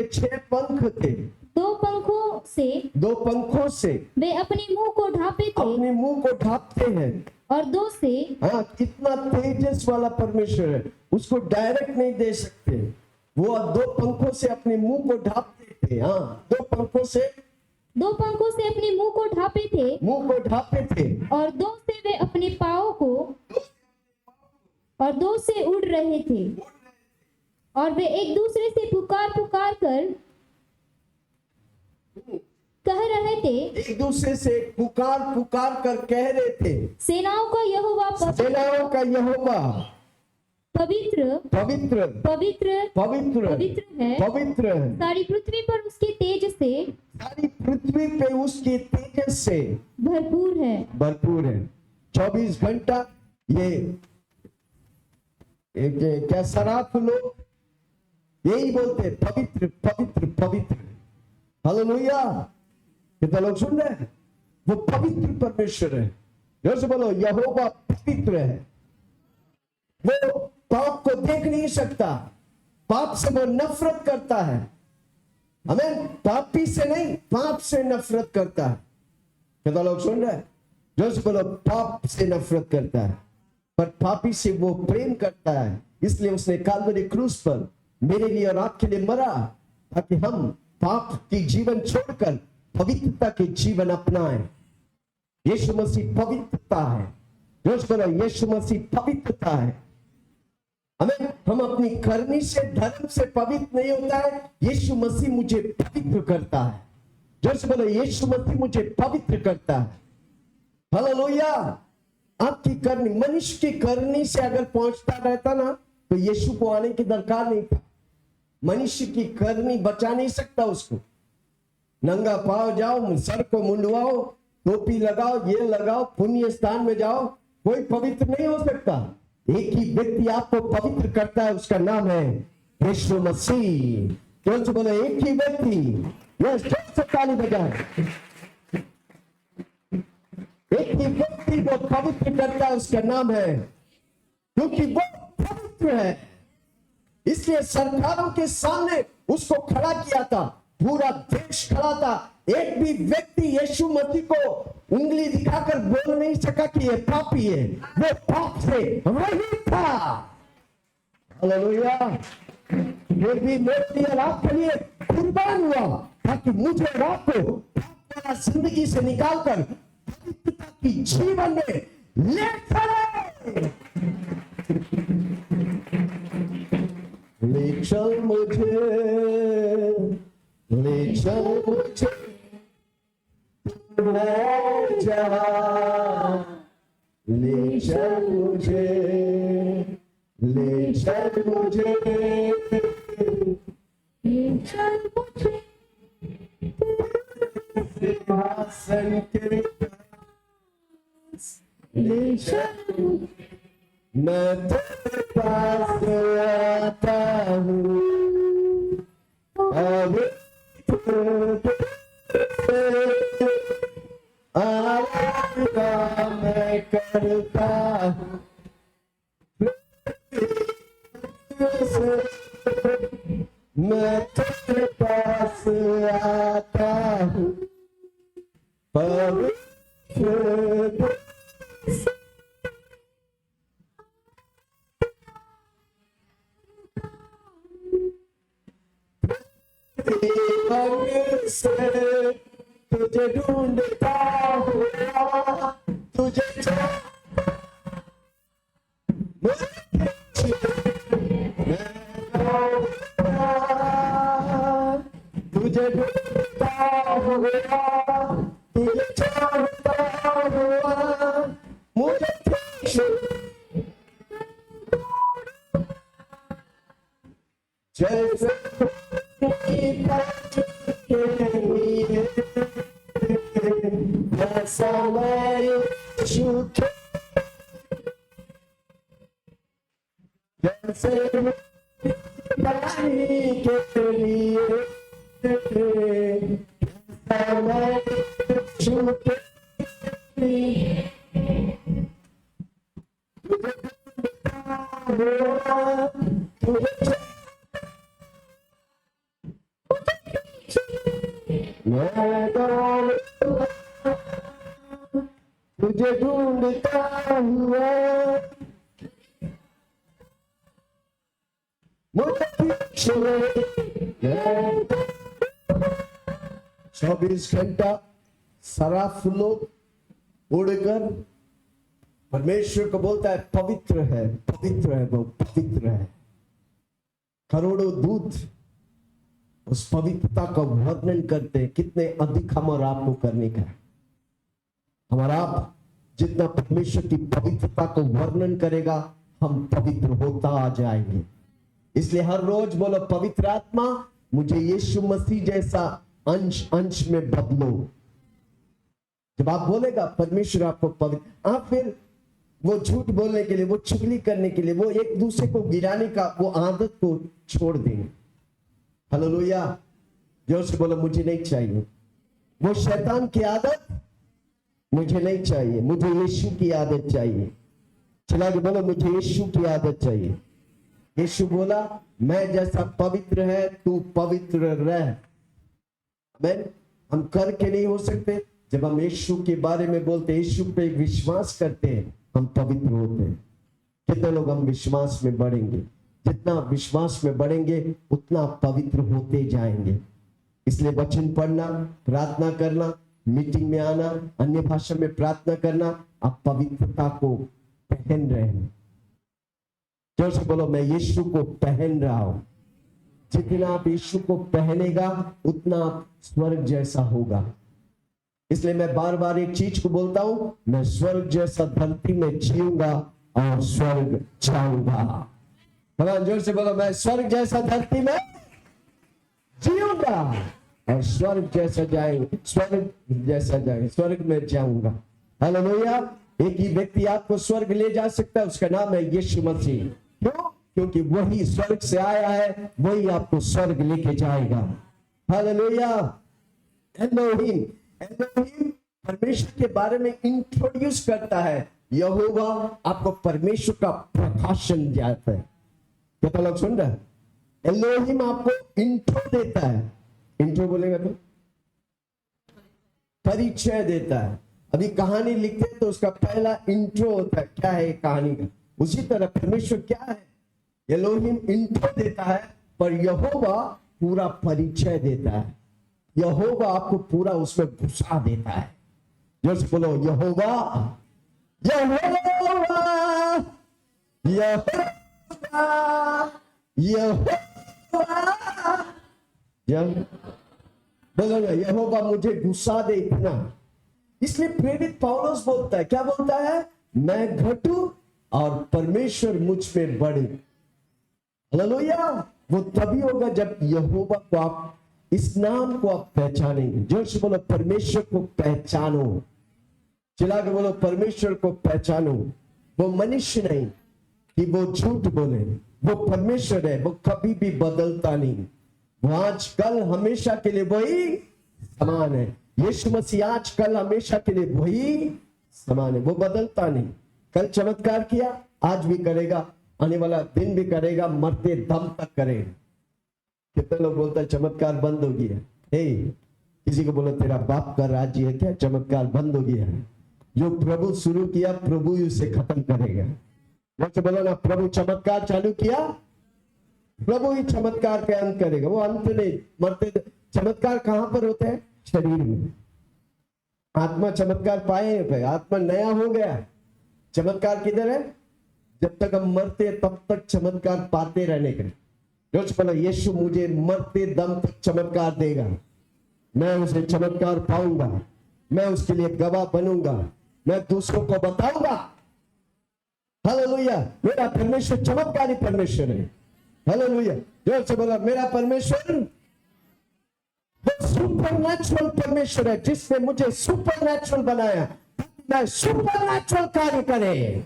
6 पंख थे। दो पंखों से वे अपने मुंह को ढांपते हैं। और 2 से हाँ, कितना तेजस वाला परमेश्वर है, उसको डायरेक्ट नहीं दे सकते। वो 2 पंखों से अपने मुंह को ढांपते थे। हाँ, 2 पंखों से अपने मुंह को ढांपे थे। और 2 से वे अपने पाँव को, और 2 से उड़ रहे थे। और वे एक दूसरे से पुकार कर कह रहे थे, एक दूसरे से पुकार कर कह रहे थे, सेनाओं का यहोवा पवित्र है। सारी पृथ्वी पर उसके तेज से भरपूर है। 24 घंटा ये क्या सराफ लोग यही बोलते, पवित्र। हालेलुया। कितना लोग सुन रहे हैं? वो पवित्र परमेश्वर है। जोर से बोलो, यहोवा पवित्र है। वो पाप को देख नहीं सकता, पाप से वो नफरत करता है। हमें पापी से नहीं, पाप से नफरत करता है। कितना लोग सुन रहे हैं? जोर से बोलो, पाप से नफरत करता है, पर पापी से वो प्रेम करता है। इसलिए उसने काल्वरी क्रूस पर मेरे लिए और आपके लिए मरा, ताकि हम पाप की जीवन छोड़कर पवित्रता के जीवन अपनाएं। यीशु मसीह पवित्रता है। जोर से बोलो, यीशु मसीह पवित्रता है। हमें हम अपनी करनी से धर्म से पवित्र नहीं होता है। यीशु मसीह मुझे पवित्र करता है। जोर से बोलो, यीशु मसीह मुझे पवित्र करता है। हालेलुया। आपकी करनी, मनुष्य की करनी से अगर पहुंचता रहता ना तो यीशु को आने की दरकार नहीं था। मनुष्य की करनी बचा नहीं सकता उसको। नंगा पाव जाओ, सर को मुंडवाओ, टोपी लगाओ, ये लगाओ, पुण्य स्थान में जाओ, कोई पवित्र नहीं हो सकता। एक ही व्यक्ति आपको पवित्र करता है, उसका नाम है यीशु मसीह। जोर से बोलो, एक ही व्यक्ति। यह जोर से ताली बजाए। एक ही व्यक्ति को पवित्र करता है, उसका नाम है, क्योंकि वो पवित्र है। इसलिए सरकारों के सामने उसको खड़ा किया था, पूरा देश खड़ा था। एक भी व्यक्ति यीशु मसीह को उंगली दिखाकर बोल नहीं सका कि ये पापी है। वो पाप से रहित था। हालेलुया। फिर भी मेरे लिए और आपके लिए कुर्बान हुआ ताकि मुझे और आपको जिंदगी से निकालकर पवित्रता की जीवन में ले चले। ले चल मुझे, ले चल मुझे ले जा, ले चल मुझे, ले चल मुझे, ले चल मुझे सिंहासन के पास, ले चल मुझे, मैं तेरे पास आता हूँ। आराधना मैं करता हूँ, मैं तेरे पास आता हूँ। पवित्र से तुझे ढूंढता हुआ, तुझे तुझे ढूंढता हुआ, तुझे चाहता हुआ, मुझे जैसे ऐसा मैं यीशु के, जैसे पानी के लिए, ऐसा मैं यीशु के लिए तुझे ढूंढता हुआ, चौबीस घंटा सराफ लोग उड़कर परमेश्वर को बोलता है पवित्र है, पवित्र है, वो पवित्र है। करोड़ों दूत उस पवित्रता का वर्णन करते हैं। कितने अधिक हम और आपको करने का है। हमारा आप जितना परमेश्वर की पवित्रता को वर्णन करेगा, हम पवित्र होता आ जाएंगे। इसलिए हर रोज बोलो, पवित्र आत्मा मुझे यीशु मसीह जैसा अंश अंश में बदलो। जब आप बोलेगा परमेश्वर आपको पवित्र, आप फिर वो झूठ बोलने के लिए, वो चुगली करने के लिए, वो एक दूसरे को गिराने का वो आदत को छोड़ देंगे। हालेलुया। जोर से बोलो, मुझे नहीं चाहिए वो शैतान की आदत, मुझे नहीं चाहिए, मुझे यीशु की आदत चाहिए। चला के बोलो, मुझे यीशु की आदत चाहिए। यीशु बोला, मैं जैसा पवित्र है तू पवित्र रह। आमीन। हम करके नहीं हो सकते। जब हम यीशु के बारे में बोलते, यीशु पे विश्वास करते हैं, हम पवित्र होते हैं। कितने लोग हम विश्वास में बढ़ेंगे? जितना विश्वास में बढ़ेंगे उतना पवित्र होते जाएंगे। इसलिए वचन पढ़ना, प्रार्थना करना, मीटिंग में आना, अन्य भाषा में प्रार्थना करना, आप पवित्रता को पहन रहे हैं। जोर से बोलो, मैं यीशु को पहन रहा हूं। जितना आप यीशु को पहनेगा उतना आप स्वर्ग जैसा होगा। इसलिए मैं बार बार एक चीज को बोलता हूं, मैं स्वर्ग जैसा धरती में जीऊंगा और स्वर्ग जाऊंगा। भगवान जोर से बोलो, मैं स्वर्ग जैसा धरती में जीऊंगा और स्वर्ग जैसा जाएंगे, स्वर्ग में जाऊंगा। हालेलुया। एक ही व्यक्ति आपको स्वर्ग ले जा सकता है, उसका नाम है यीशु मसीह। क्यों? क्योंकि वही स्वर्ग से आया है, वही आपको स्वर्ग लेके जाएगा। हालेलुया। एलोहिम परमेश्वर के बारे में इंट्रोड्यूस करता है। यहोवा आपको परमेश्वर का प्रकाशन देता है। कितना लोग सुन रहे हैं? एलोहिम आपको इंट्रो देता है। इंट्रो बोलेगा तो परिचय देता है। अभी कहानी लिखते हैं तो उसका पहला इंट्रो होता है, क्या है कहानी का। उसी तरह परमेश्वर क्या है, एलोहिम इंट्रो देता है, पर यहोवा पूरा परिचय देता है। यहोवा आपको पूरा उसमें घुसा देता है। जोर से बोलो, यहोवा, यहोवा, यहोवा, यहोवा। बोलो ना, यहोवा मुझे घुसा दे इतना। इसलिए प्रेरित पौलुस बोलता है, क्या बोलता है? मैं घटूं और परमेश्वर मुझ में बढ़े। हालेलुया। वो तभी होगा जब यहोवा को आप, इस नाम को आप पहचानेंगे। जोर से बोलो, परमेश्वर को पहचानो। चिल्ला के बोलो, परमेश्वर को पहचानो। वो मनुष्य नहीं कि वो झूठ बोले, वो परमेश्वर है, वो कभी भी बदलता नहीं। वो आज कल हमेशा के लिए वही समान है। यीशु मसीह आज कल हमेशा के लिए वही समान है, वो बदलता नहीं। कल चमत्कार किया, आज भी करेगा, आने वाला दिन भी करेगा, मरते दम तक करेगा। कितने लोग बोलते हैं चमत्कार बंद हो गया है? किसी को बोलो तेरा बाप का राज्य है क्या, चमत्कार बंद हो गया है। जो प्रभु शुरू किया प्रभु ही उसे खत्म करेगा। जैसे बोलो ना, प्रभु चमत्कार चालू किया, प्रभु ही चमत्कार के अंत करेगा। वो अंत नहीं, मरते चमत्कार कहां पर होते हैं? शरीर में। आत्मा चमत्कार पाए हैं, आत्मा नया हो गया। चमत्कार किधर है? जब तक हम मरते तब तक चमत्कार पाते रहने का। रोज बोला, यीशु मुझे मरते दम तक चमत्कार देगा। मैं उसे चमत्कार पाऊंगा, मैं उसके लिए गवाह बनूंगा, मैं दूसरों को बताऊंगा। हालेलुया। मेरा परमेश्वर चमत्कारी परमेश्वर है। हालेलुया। जोर से बोला, मेरा परमेश्वर सुपरनैचुरल परमेश्वर है, जिसने मुझे सुपरनैचुरल बनाया, मैं सुपरनैचुरल कार्य करे।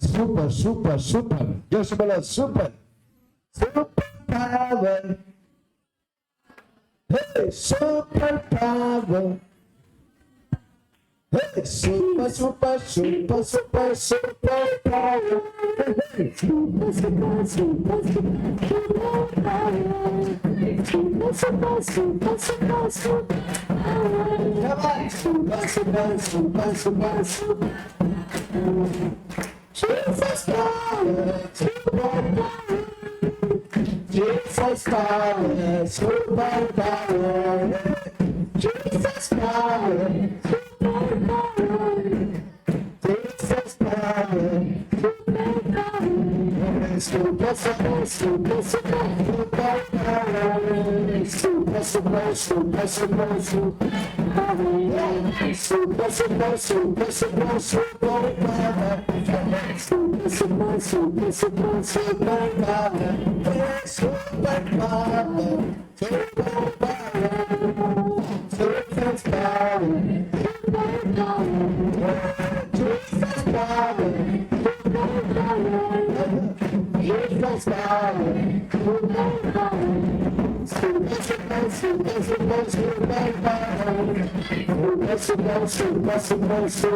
सुपर सुपर सुपर, जोर से बोला, super super power, super power, super super super super super power, super super super super power, super super super super super power, super super super super super Jesus power, super power, Jesus power, super power, Jesus power. Super, super, super, super, super, super,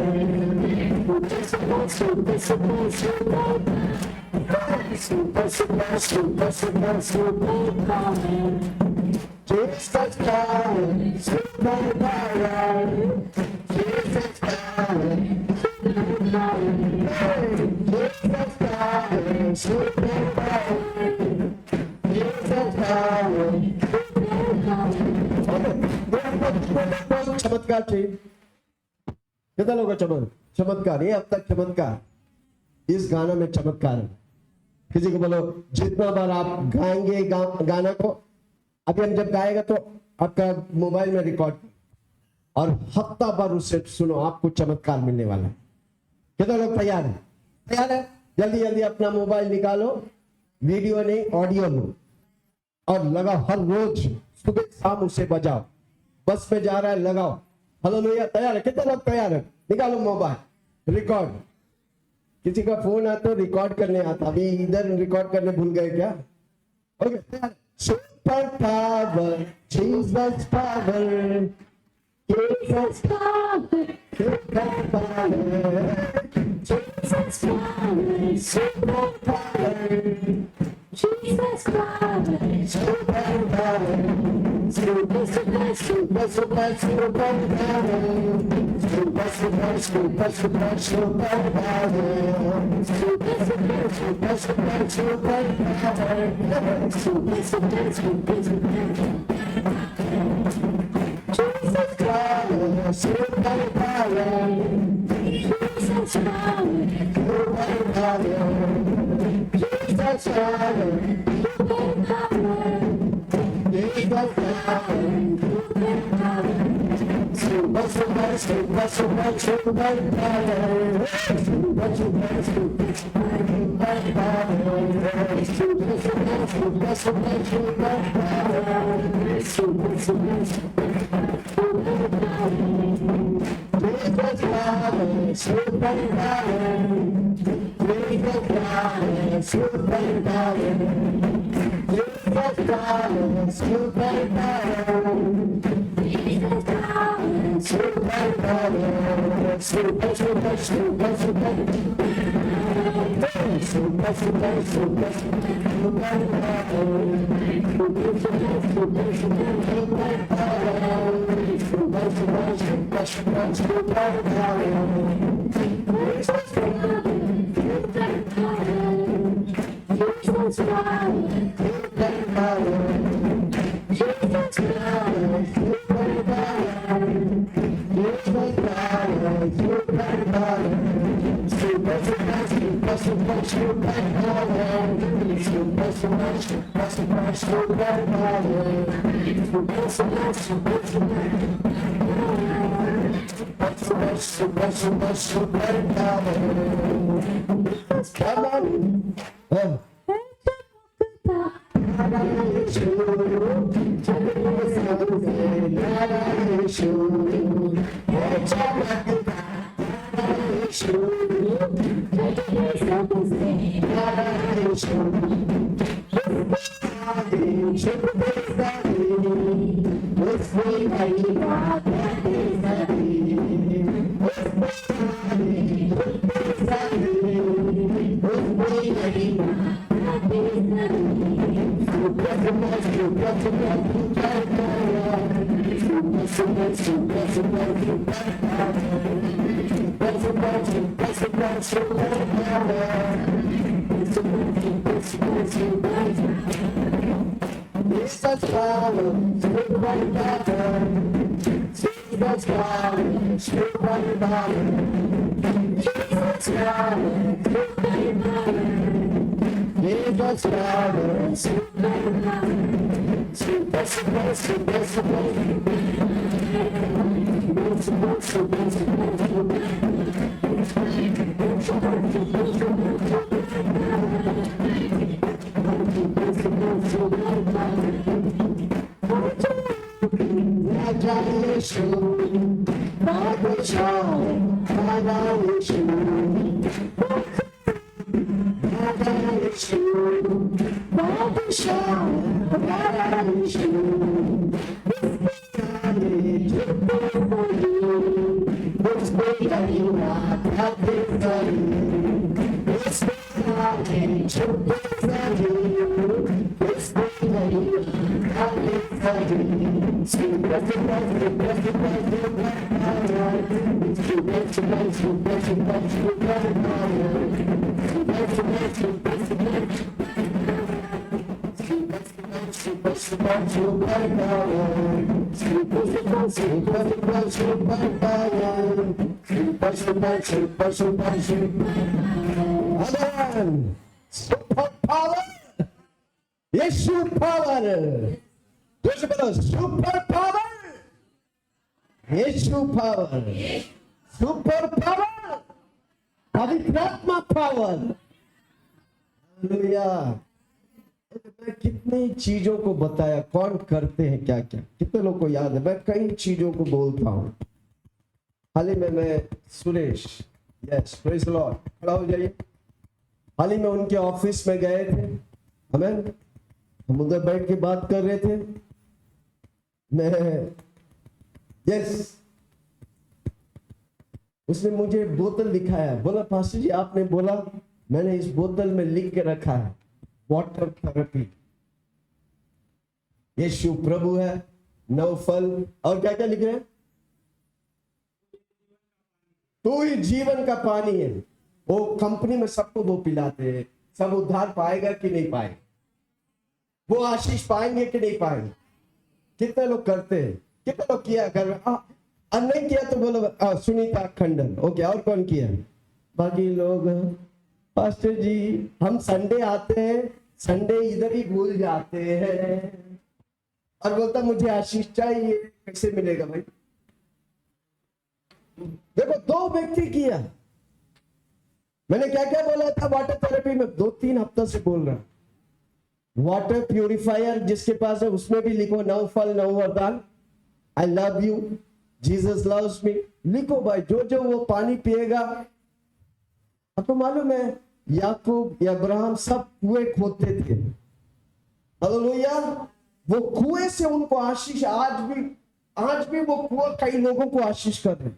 super, super, super, super, super, super, super, चमत्कार चाहिए। कितना लोग चमत्कार? ये अब तक चमत्कार इस गाना में चमत्कार है। किसी को बोलो जितना बार आप गाएंगे गाना को, अभी हम जब गाएगा तो आपका मोबाइल में रिकॉर्ड और हफ्ता भर उसे सुनो, आपको चमत्कार मिलने वाला है। कितने लोग तैयार है? तैयार है? जल्दी जल्दी अपना मोबाइल निकालो, वीडियो नहीं ऑडियो लो और लगाओ। हर रोज सुबह शाम उसे बजाओ। बस में जा रहा है लगाओ। हालेलुया। तैयार है? कितने लोग तैयार है? निकालो मोबाइल, रिकॉर्ड। किसी का फोन आता तो रिकॉर्ड करने आता, अभी इधर रिकॉर्ड करने भूल गए क्या? ओके, तैयार? Super power, Jesus power, Jesus power, super power, Jesus power, super power, Jesus power, super power, super super super super super power, super super super super super power, super super super super super power, super super super super Jesus power, super power, Jesus power, super power, Jesus power, super power, Jesus power, super power, super super super super super power, super super super super power, super super super super super power, super super super Jesus power, super power, Jesus power, super power, Jesus power, super power, Jesus power, super power, super super super super super super super Come on. Jesus power, super power, Jesus power, super power, Jesus power, super power, Jesus power, super power, super super super super Amen. Super power. Yeshu power, जैसे बोलो super power, यीशु power, super power, पवित्र आत्मा power. Hallelujah. मैं कितनी चीजों को बताया, कौन करते हैं क्या क्या, कितने लोग को याद है। मैं कई चीजों को बोलता हूँ। हाल ही में मैं Suresh, yes praise the Lord, खड़ा हो जाइए। हाल ही में उनके ऑफिस में गए थे, आमीन। हम उधर बैठ के बात कर रहे थे। मैं यस, उसने मुझे बोतल दिखाया, बोला पास्टर जी आपने बोला, मैंने इस बोतल में लिख के रखा है वाटर थेरेपी, यीशु प्रभु है, 9 फल, और क्या क्या लिख रहे हैं, तू ही जीवन का पानी है। वो कंपनी में सबको वो पिलाते हैं, सब उद्धार पाएगा कि नहीं पाएगा, वो आशीष पाएंगे कि नहीं पाएंगे। कितने लोग करते हैं, कितने लोग किया घर में, नहीं किया तो बोलो सुनीता खंडन, ओके, और कौन किया, बाकी लोग पास्टर जी हम संडे आते हैं, संडे इधर ही भूल जाते हैं, और बोलता मुझे आशीष चाहिए, कैसे मिलेगा भाई। देखो 2 व्यक्ति किया। मैंने क्या क्या बोला था वाटर थेरेपी में, 2-3 हफ्ता से बोल रहा। वाटर प्यूरिफायर जिसके पास है उसमें भी लिखो 9 फल 9 वरदान, I love you, Jesus loves me, लिखो भाई। जो जो वो पानी पिएगा, आपको मालूम है याकूब अब्राहम सब कुएं खोदते थे, हालेलुया। वो कुएं से उनको आशीष, आज भी वो कुआं कई लोगों को आशीष कर रहे,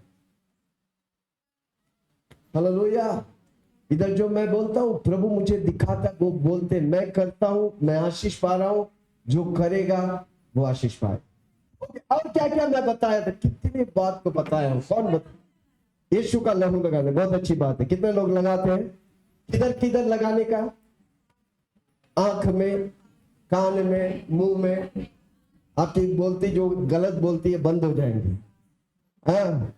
हालेलुया। इधर जो मैं बोलता हूँ प्रभु मुझे दिखाता, वो बोलते, मैं करता हूँ, मैं आशीष पा रहा हूँ, जो करेगा वो आशीष पाए। और क्या क्या मैं बताया था, कितनी बात को बताया हूँ, कौन बता। यीशु का लहू लगाने, बहुत अच्छी बात है। कितने लोग लगाते हैं, किधर किधर लगाने का, आंख में, कान में, मुंह में, आपकी बोलती जो गलत बोलती है बंद हो जाएंगे, हाँ,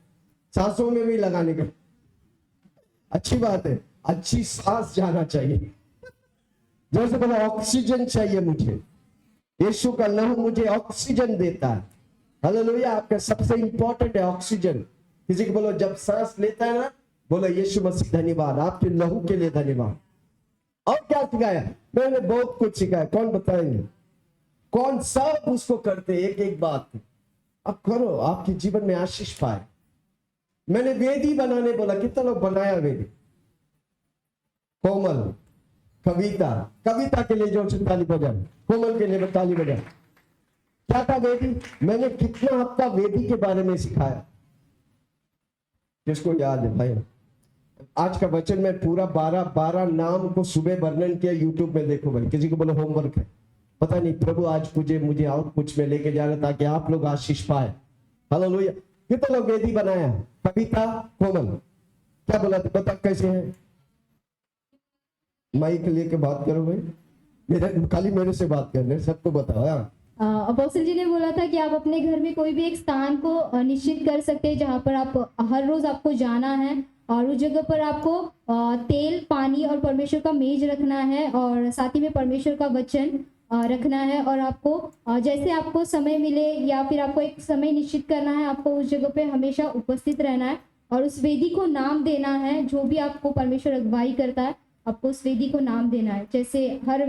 सांसों में भी लगाने का, अच्छी बात है, अच्छी सांस जाना चाहिए। जैसे बोला ऑक्सीजन चाहिए मुझे, यीशु का लहू मुझे ऑक्सीजन देता है, हालेलुया। आपका सबसे इंपॉर्टेंट है ऑक्सीजन। किसी को बोलो जब सांस लेता है ना, बोलो यीशु मसीह धन्यवाद, आपके लहू के लिए धन्यवाद। और क्या सिखाया, मैंने बहुत कुछ सिखाया, कौन बताएंगे, कौन सब उसको करते, एक एक बात अब करो, आपके जीवन में आशीष पाए। मैंने वेदी बनाने बोला, कितना लोग बनाया वेदी, कोमल, कविता के लिए जो ताली बजाए, कोमल के लिए ताली बजाए। क्या था वेदी, मैंने कितना हफ्ता वेदी के बारे में सिखाया, किसको याद है भाई। आज का वचन में पूरा 12 नाम को सुबह वर्णन किया, यूट्यूब में देखो भाई, किसी को बोलो होमवर्क है, पता नहीं प्रभु आज मुझे और कुछ में लेके जा रहा है ताकि आप लोग आशीष पाए, हालेलुया। कितने लोग वेदी बनाया, कविता, कोमल, क्या बोला था, बता कैसे है, माइक लेके बात करो भाई, खाली मेरे से बात करने, सबको बताओ। अपोस्टल जी ने बोला था कि आप अपने घर में कोई भी एक स्थान को निश्चित कर सकते हैं जहाँ पर आप हर रोज आपको जाना है, और उस जगह पर आपको तेल, पानी और परमेश्वर का मेज रखना है, और साथ ही में परमेश्वर का वचन रखना है। और आपको जैसे आपको समय मिले या फिर आपको एक समय निश्चित करना है, आपको उस जगह पे हमेशा उपस्थित रहना है, और उस वेदी को नाम देना है। जो भी आपको परमेश्वर अगुवाई करता है, आपको उस वेदी को नाम देना है। जैसे हर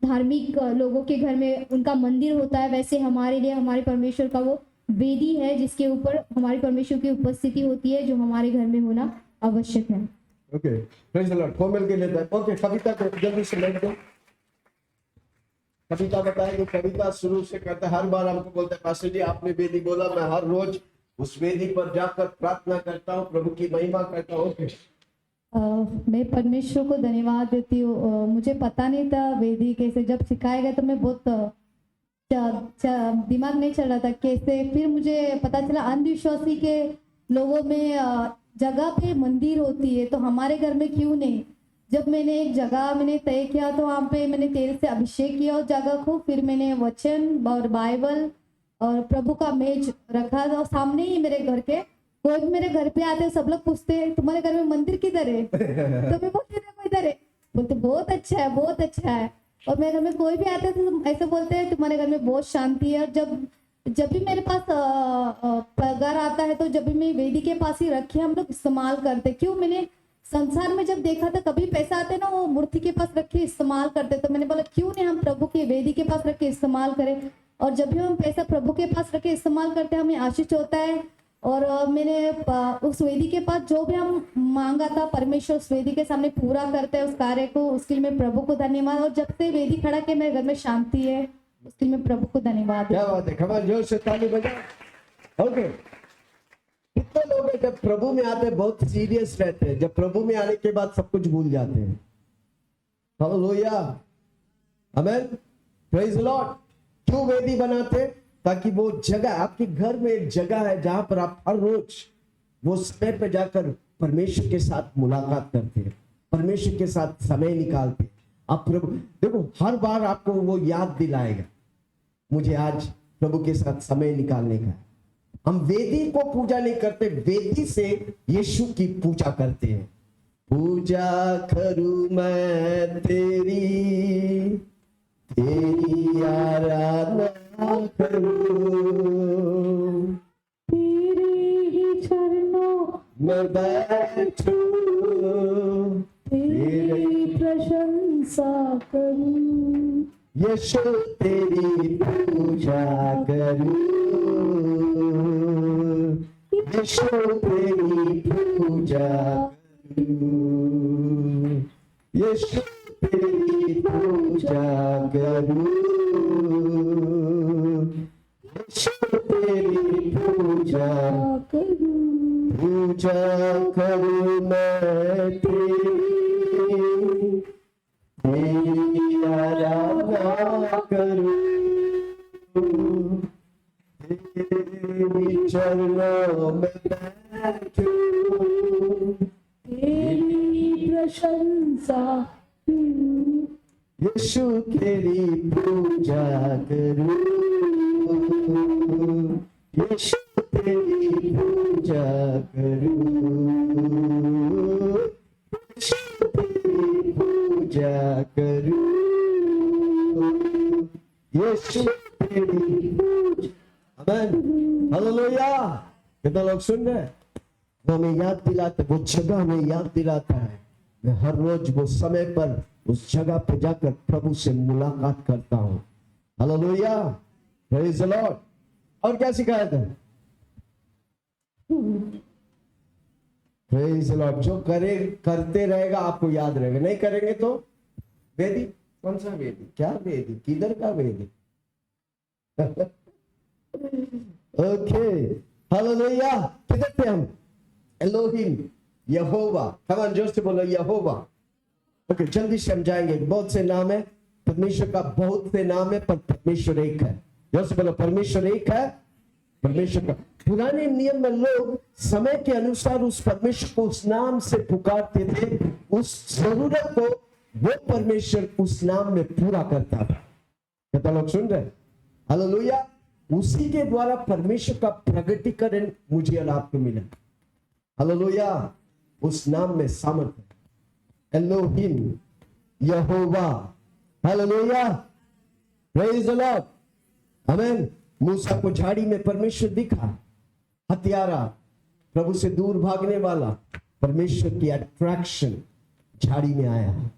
धार्मिक लोगों के घर में उनका मंदिर होता है, वैसे हमारे लिए हमारे परमेश्वर का वो वेदी है जिसके ऊपर हमारे परमेश्वर की उपस्थिति होती है, जो हमारे घर में होना आवश्यक है। Okay, praise the lord. Komal के लिए ओके, कविता को जल्दी से लेट दो। कविता बताएंगे, कविता शुरू से करता, हर बार हमको बोलता है पास्टर जी आपने वेदी बोला, मैं हर रोज उस वेदी पर जाकर प्रार्थना करता हूँ, प्रभु की महिमा करता हूँ। ओके, मैं परमेश्वर को धन्यवाद देती हूँ। मुझे पता नहीं था वेदी कैसे, जब सिखाया गया तो मैं बहुत दिमाग नहीं चल रहा था कैसे, फिर मुझे पता चला अंधविश्वासी के लोगों में जगह पे मंदिर होती है, तो हमारे घर में क्यों नहीं। जब मैंने एक जगह तय किया तो वहाँ पे मैंने तेल से अभिषेक किया उस जगह को, फिर मैंने वचन और बाइबल और प्रभु का मेज रखा था सामने ही मेरे घर के, कोई भी मेरे घर पे आते हैं, सब लोग पूछते हैं तुम्हारे घर में मंदिर किधर है? तो मैं बोलती देखो इधर है। बोलते बहुत अच्छा है, बहुत अच्छा है। और मेरे घर में कोई भी आता है तो ऐसे बोलते हैं तुम्हारे घर में बहुत शांति है। और जब भी मेरे पास पगार आता है तो जब भी मैं वेदी के पास ही रखे हम लोग इस्तेमाल करते। क्यों? मैंने संसार में जब देखा था कभी पैसा आते ना वो मूर्ति के पास रख के इस्तेमाल करते, तो मैंने बोला क्यों नहीं हम प्रभु के वेदी के पास रख के इस्तेमाल करें। और जब भी हम पैसा प्रभु के पास रख के इस्तेमाल करते हैं हमें आशीष होता है। और मैंने उस वेदी के पास जो भी हम मांगा था परमेश्वर उस वेदी के सामने पूरा करते हैं उस कार्य को। उसके लिए मैं प्रभु को धन्यवाद। और जब से वेदी खड़ा के मेरे घर में शांति है उसके लिए मैं प्रभु को धन्यवाद। क्या बात है, कमाल, जोर से ताली बजाओ। ओके, कितने लोग हैं जब प्रभु में आते हैं बहुत सीरियस रहते हैं, जब प्रभु में आने के बाद सब कुछ भूल जाते हैं। Hallelujah, amen, praise the Lord. क्यों वेदी बनाते? ताकि वो जगह, आपके घर में एक जगह है जहां पर आप हर रोज वो समय पे जाकर परमेश्वर के साथ मुलाकात करते हैं, परमेश्वर के साथ समय निकालते हैं। आप प्रभु देखो, हर बार आपको वो याद दिलाएगा मुझे आज प्रभु के साथ समय निकालने का है। हम वेदी को पूजा नहीं करते, वेदी से यीशु की पूजा करते हैं। पूजा करूं मैं तेरी, तेरी आराधना करूं, तेरे ही चरणों मैं बैठूं, तेरी प्रशंसा करूं, यीशु तेरी पूजा करूं, यीशु तेरी पूजा करूं, यीशु तेरी पूजा करूं, यीशु तेरी पूजा पूजा करूं मैं तेरी, तेरी आराधना करूं, तेरी चरणों में बैठूं, तेरी प्रशंसा यीशु तेरी पूजा करूं, यीशु तेरी पूजा करूं, यीशु तेरी पूजा करूं, यीशु तेरी पूजा। आमीन, हालेलुया। कितना लोग सुन रहे हैं? वो हमें याद दिलाता, वो जगह हमें याद दिलाता है। मैं हर रोज वो समय पर उस जगह पर जाकर प्रभु से मुलाकात करता हूं। Hallelujah, praise the Lord. और क्या सिखाया था? Praise the Lord. जो करते रहेगा आपको याद रहेगा, नहीं करेंगे तो वेदी, कौन सा वेदी, क्या वेदी, किधर का वेदी? Okay, hallelujah. किधर थे हम? Elohim, Jehovah. कम ऑन, जोर से बोलो यहोवा। ओके, जल्दी से हम जाएंगे। बहुत से नाम है परमेश्वर का, बहुत से नाम है पर परमेश्वर एक है। जोर से बोलो परमेश्वर एक है, परमेश्वर का। पुराने नियम में लोग समय के अनुसार उस परमेश्वर को उस नाम से पुकारते थे, उस जरूरत को वो परमेश्वर उस नाम में पूरा करता था। कितना लोग सुन रहे? हालेलुया। उसी के द्वारा परमेश्वर का प्रगटीकरण मुझे और आपको मिला। हालेलुया। उस नाम में सामर्थ्य, Elohim, Jehovah. Hallelujah, praise the Lord, आमीन। मूसा को झाड़ी में परमेश्वर दिखा, हत्यारा, प्रभु से दूर भागने वाला। परमेश्वर की अट्रैक्शन झाड़ी में आया,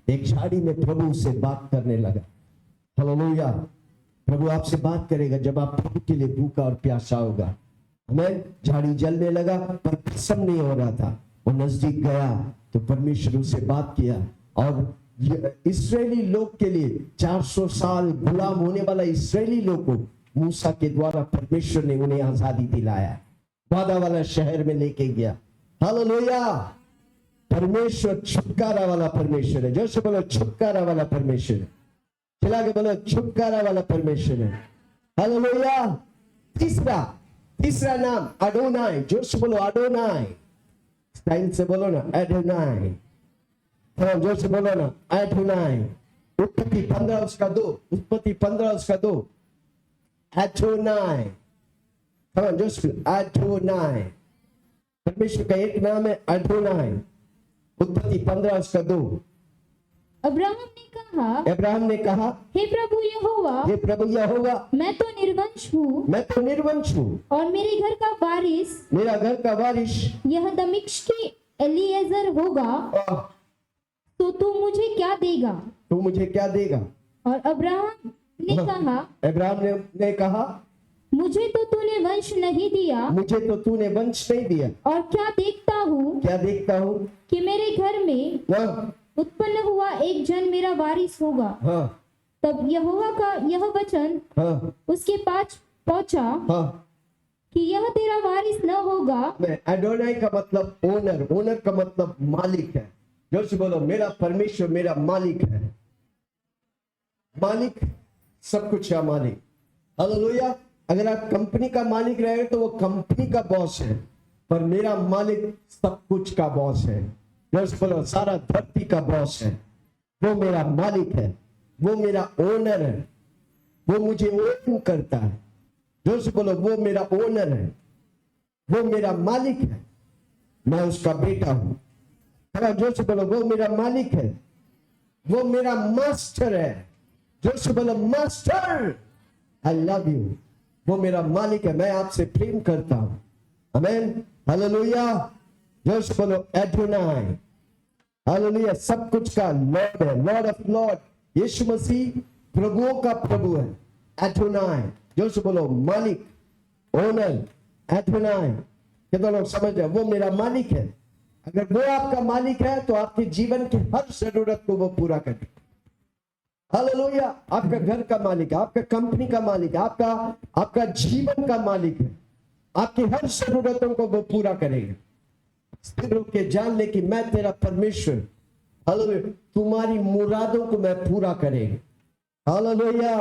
एक झाड़ी में प्रभु से बात करने लगा। हालेलुया। प्रभु आपसे बात करेगा जब आप प्रभु के लिए भूखा और प्यासा होगा। हमें झाड़ी जलने लगा पर प्रसन्न नहीं हो रहा था। वो नजदीक गया तो परमेश्वर उससे बात किया। और इस्राएली लोग के लिए 400 साल गुलाम होने वाला इस्राएली लोग को मूसा के द्वारा परमेश्वर ने उन्हें आजादी दिलाया, वादा वाला शहर में लेके गया। हालेलुया। परमेश्वर छुटकारा वाला परमेश्वर है। जैसे बोलो छुटकारा वाला परमेश्वर है। चला के बोलो छुटकारा वाला परमेश्वर है। हालेलुया। तीसरा नाम अडोनाई। जोर से बोलो अडोनाई। स्टाइल से बोलो ना एडोनाई। जोर से बोलो ना एडोनाई। उत्पत्ति 15 उसका 2, उत्पत्ति 15 उसका 2। एडोनाई, जोर से एडोनाई। परमेश्वर का एक नाम है अडोनाई। उत्पत्ति 15:2। अब्राहम ने कहा, अब्राहम ने कहा, हे प्रभु यहोवा, ये प्रभु यहोवा, मैं तो निर्वंश हूँ मैं तो निर्वंश हूँ, और मेरे घर का वारिस मेरा घर का वारिस यह दमिश्की एलिएजर होगा, और तो तू मुझे क्या देगा? तू मुझे क्या देगा? और अब्राहम ने कहा, अब्राहम ने कहा, मुझे तो तूने वंश नहीं दिया, मुझे तो तूने वंश नहीं दिया, और क्या देखता हूँ क्या देखता हूँ? कि मेरे घर में हाँ उत्पन्न हुआ एक जन मेरा वारिस होगा। हाँ तब यहोवा का यह वचन हाँ उसके पास पहुंचा हाँ। कि यह तेरा वारिस न होगा। मैं एडोनाई का मतलब ओनर, ओनर का मतलब मालिक है। जोर से बोलो, मेरा परमेश्वर मेरा मालिक है। मालिक सब कुछ है मालिक। हालेलुया। अगर आप कंपनी का मालिक रहे तो वो कंपनी का बॉस है, पर मेरा मालिक सब कुछ का बॉस है। जोर से बोलो, सारा धरती का बॉस है। वो मेरा मालिक है, वो मेरा ओनर है, वो मुझे ओन करता है। जोर से बोलो, वो मेरा ओनर है, वो मेरा मालिक है, मैं उसका बेटा हूं। जोर से बोलो, वो मेरा मालिक है, वो मेरा मास्टर है। जोर से बोलो, मास्टर आई लव यू। वो मेरा मालिक है, मैं आपसे प्रेम करता हूं। आमीन, हालेलुया। जोर से बोलो, एडोनाई। हालेलुया। सब कुछ का लॉर्ड है, लॉर्ड ऑफ लॉर्ड। यीशु मसीह प्रभुओं का प्रभु है। एडोनाई। जोर से बोलो, मालिक, ओनर, एडोनाई। कितने लोग समझ रहे हैं? वो मेरा मालिक है। अगर वो आपका मालिक है तो आपके जीवन की हर जरूरत को वो पूरा करेगा। हालेलुया। आपका घर का मालिक है, आपका कंपनी का मालिक है, आपका जीवन का मालिक है। आपकी हर जरूरतों को वो पूरा करेगा। स्थिर होकर जान ले कि मैं तेरा परमेश्वर, हालेलुया, तुम्हारी मुरादों को मैं पूरा करेगा। हालेलुया।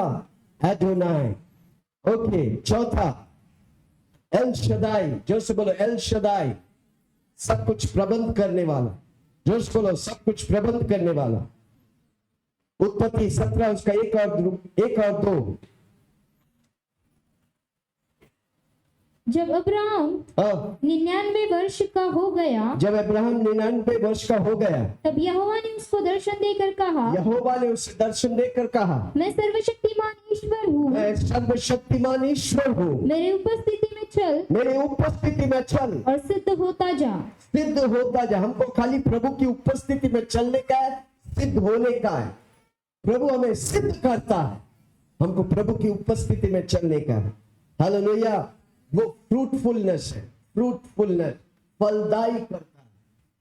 एडोनाई। ओके, चौथा एल शदाई। जो से बोलो, एल शदाई, सब कुछ प्रबंध करने वाला। जो से बोलो, सब कुछ प्रबंध करने वाला। उत्पत्ति 17 उसका 1 और 2। जब अब्राहम हाँ, 99 वर्ष का हो गया, जब अब्राहम 99 वर्ष का हो गया, तब यहोवा ने उसको दर्शन देकर कहा, यहोवा ने उसे दर्शन देकर कहा, मैं सर्वशक्तिमान ईश्वर हूँ, मैं सर्वशक्तिमान ईश्वर हूँ, मेरे उपस्थिति में चल मेरी उपस्थिति में चल और सिद्ध होता जा। सिद्ध होता जा। हमको खाली प्रभु की उपस्थिति में चलने का है, सिद्ध होने का है। प्रभु हमें सिद्ध करता है, हमको प्रभु की उपस्थिति में चलने का है। हालेलुया। वो फ्रूटफुलनेस है, फ्रूटफुलनेस, फलदायी करता है।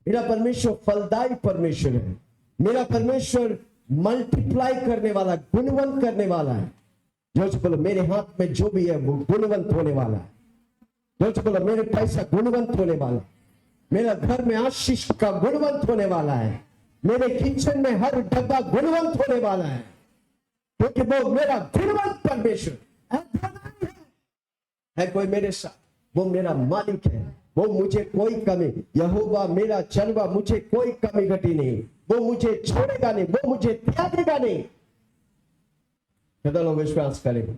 मेरा परमेश्वर फलदायी परमेश्वर है। मेरा परमेश्वर मल्टीप्लाई करने वाला, गुणवंत करने वाला है। जो बोलो, मेरे हाथ में जो भी है वो गुणवंत होने वाला है। जो बोलो, मेरे पैसा गुणवंत होने वाला है। मेरा घर में आशीष का गुणवंत होने वाला है। मेरे किचन में हर डब्बा गुणवंत होने वाला है, क्योंकि वो मेरा गुणवंत परमेश्वर है। कोई मेरे साथ, वो मेरा मालिक है, वो मुझे कोई कमी, यहोवा मेरा चलवा, मुझे कोई कमी घटी नहीं। वो मुझे छोड़ेगा नहीं, वो मुझे त्यागेगा नहीं। कितना लोग विश्वास करेंगे?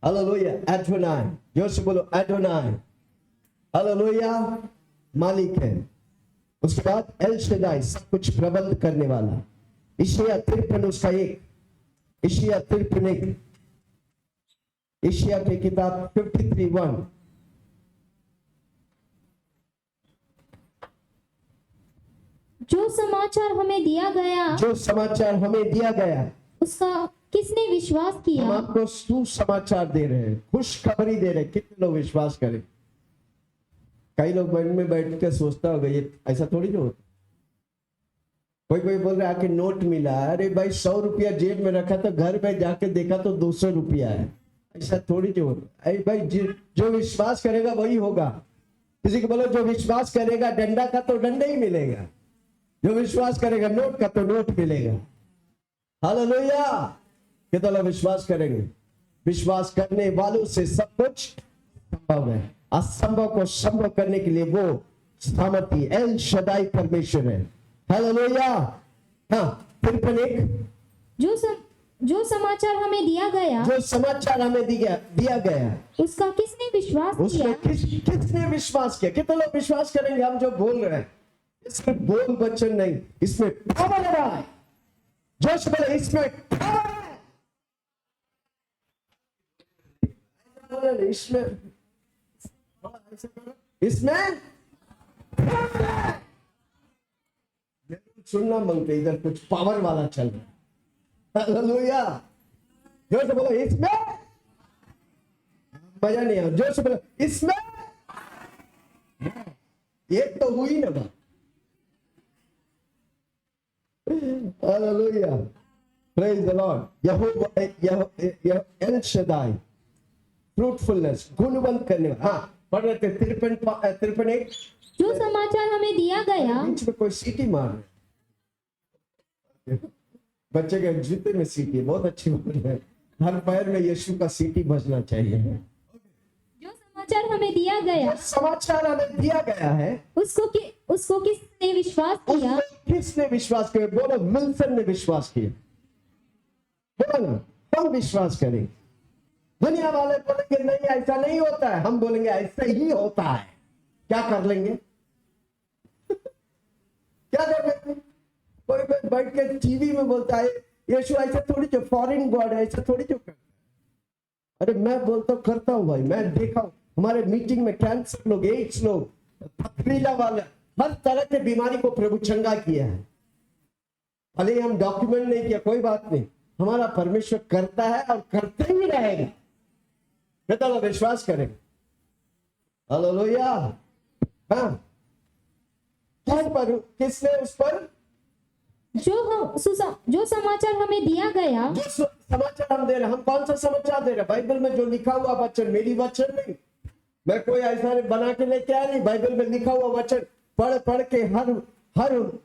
हालेलुया। एडोनाई। जोर से बोलो, एडोनाई। हालेलुया। मालिक है। उसके बाद एल शदाई, सब कुछ प्रबंध करने वाला। इशिया 53 उसका 1। इशिया 53, इशिया की किताब 53:1। जो समाचार हमें दिया गया, जो समाचार हमें दिया गया, उसका किसने विश्वास हम किया? आपको सुसमाचार दे रहे हैं, खुशखबरी दे रहे हैं। कितने लोग विश्वास करें? कई लोग मन में बैठ के सोचता होगा, ये ऐसा थोड़ी जो होता। कोई बोल रहा है आके नोट मिला, अरे भाई 100 रुपया जेब में रखा तो घर में जाके देखा तो 200 रुपया है। ऐसा थोड़ी जो होता। अरे भाई जो विश्वास करेगा वही होगा। किसी को बोलो, जो विश्वास करेगा डंडा का तो डंडा ही मिलेगा, जो विश्वास करेगा नोट का तो नोट मिलेगा। हालेलुया। कितना लोग विश्वास करेंगे? विश्वास करने वालों से सब कुछ संभव है। असंभव को संभव करने के लिए वो सामर्थी एल शदाई परमेश्वर है। हालेलुया। हाँ, 53:1। जो समाचार हमें दिया गया जो समाचार हमें दिया गया उसका किसने विश्वास उसमें किया? किसने विश्वास किया? कितने लोग विश्वास करेंगे हम जो बोल रहे हैं? इसमें बोल वचन नहीं, इसमें पावर है। जोश बोले इसमें पावर है। इसमें power है। सुनना मांगते, इधर कुछ पावर वाला चल रहा है। हालेलुया। जोर से बोलो इसमें, मजा नहीं आया। जोर से बोलो इसमें, ये तो हुई ना बात। Hallelujah, praise the lord. यहोवा एल शदाई, फ्रूटफुलनेस, गुणवंत करने वाला। हाँ, पढ़ रहे थे 53 जो समाचार हमें दिया गया बीच में कोई सीटी मार रहे, बच्चे के जूते में सीटी, बहुत अच्छी बात है। हर पैर में यीशु का सीटी बजना चाहिए। जो समाचार हमें दिया गया समाचार हमें दिया गया है, उसको किसने विश्वास किया? उसको किसने विश्वास किया? बोलो मिल्सन ने विश्वास किया। बोलो ना, हम विश्वास करें। दुनिया वाले बोलेंगे नहीं ऐसा नहीं होता है, हम बोलेंगे ऐसा ही होता है। क्या कर लेंगे? क्या कर लेंगे? कोई बैठ के टीवी में बोलता है यीशु ऐसा थोड़ी जो फॉरेन गॉड है, ऐसा थोड़ी जो करता है। अरे मैं बोलता हूँ, करता हूँ भाई। मैं देखा हूँ हमारे मीटिंग में कैंसर लोग, एड्स लोग, पथरीला वाला, हर तरह के बीमारी को प्रभु चंगा किया है। भले ही हम डॉक्यूमेंट नहीं किया, कोई बात नहीं, हमारा परमेश्वर करता है और करते ही रहेगा। बेटा विश्वास करें। हालेलुया। हाँ, किसने उस पर जो समाचार हमें दिया गया, जो समाचार हम दे रहे हैं, हम कौन सा समाचार दे रहे हैं? बाइबल में जो लिखा हुआ वचन, मेरी वचन नहीं, मैं कोई ऐसा बना के लेके आया नहीं। बाइबल में लिखा हुआ वचन पढ़ के हर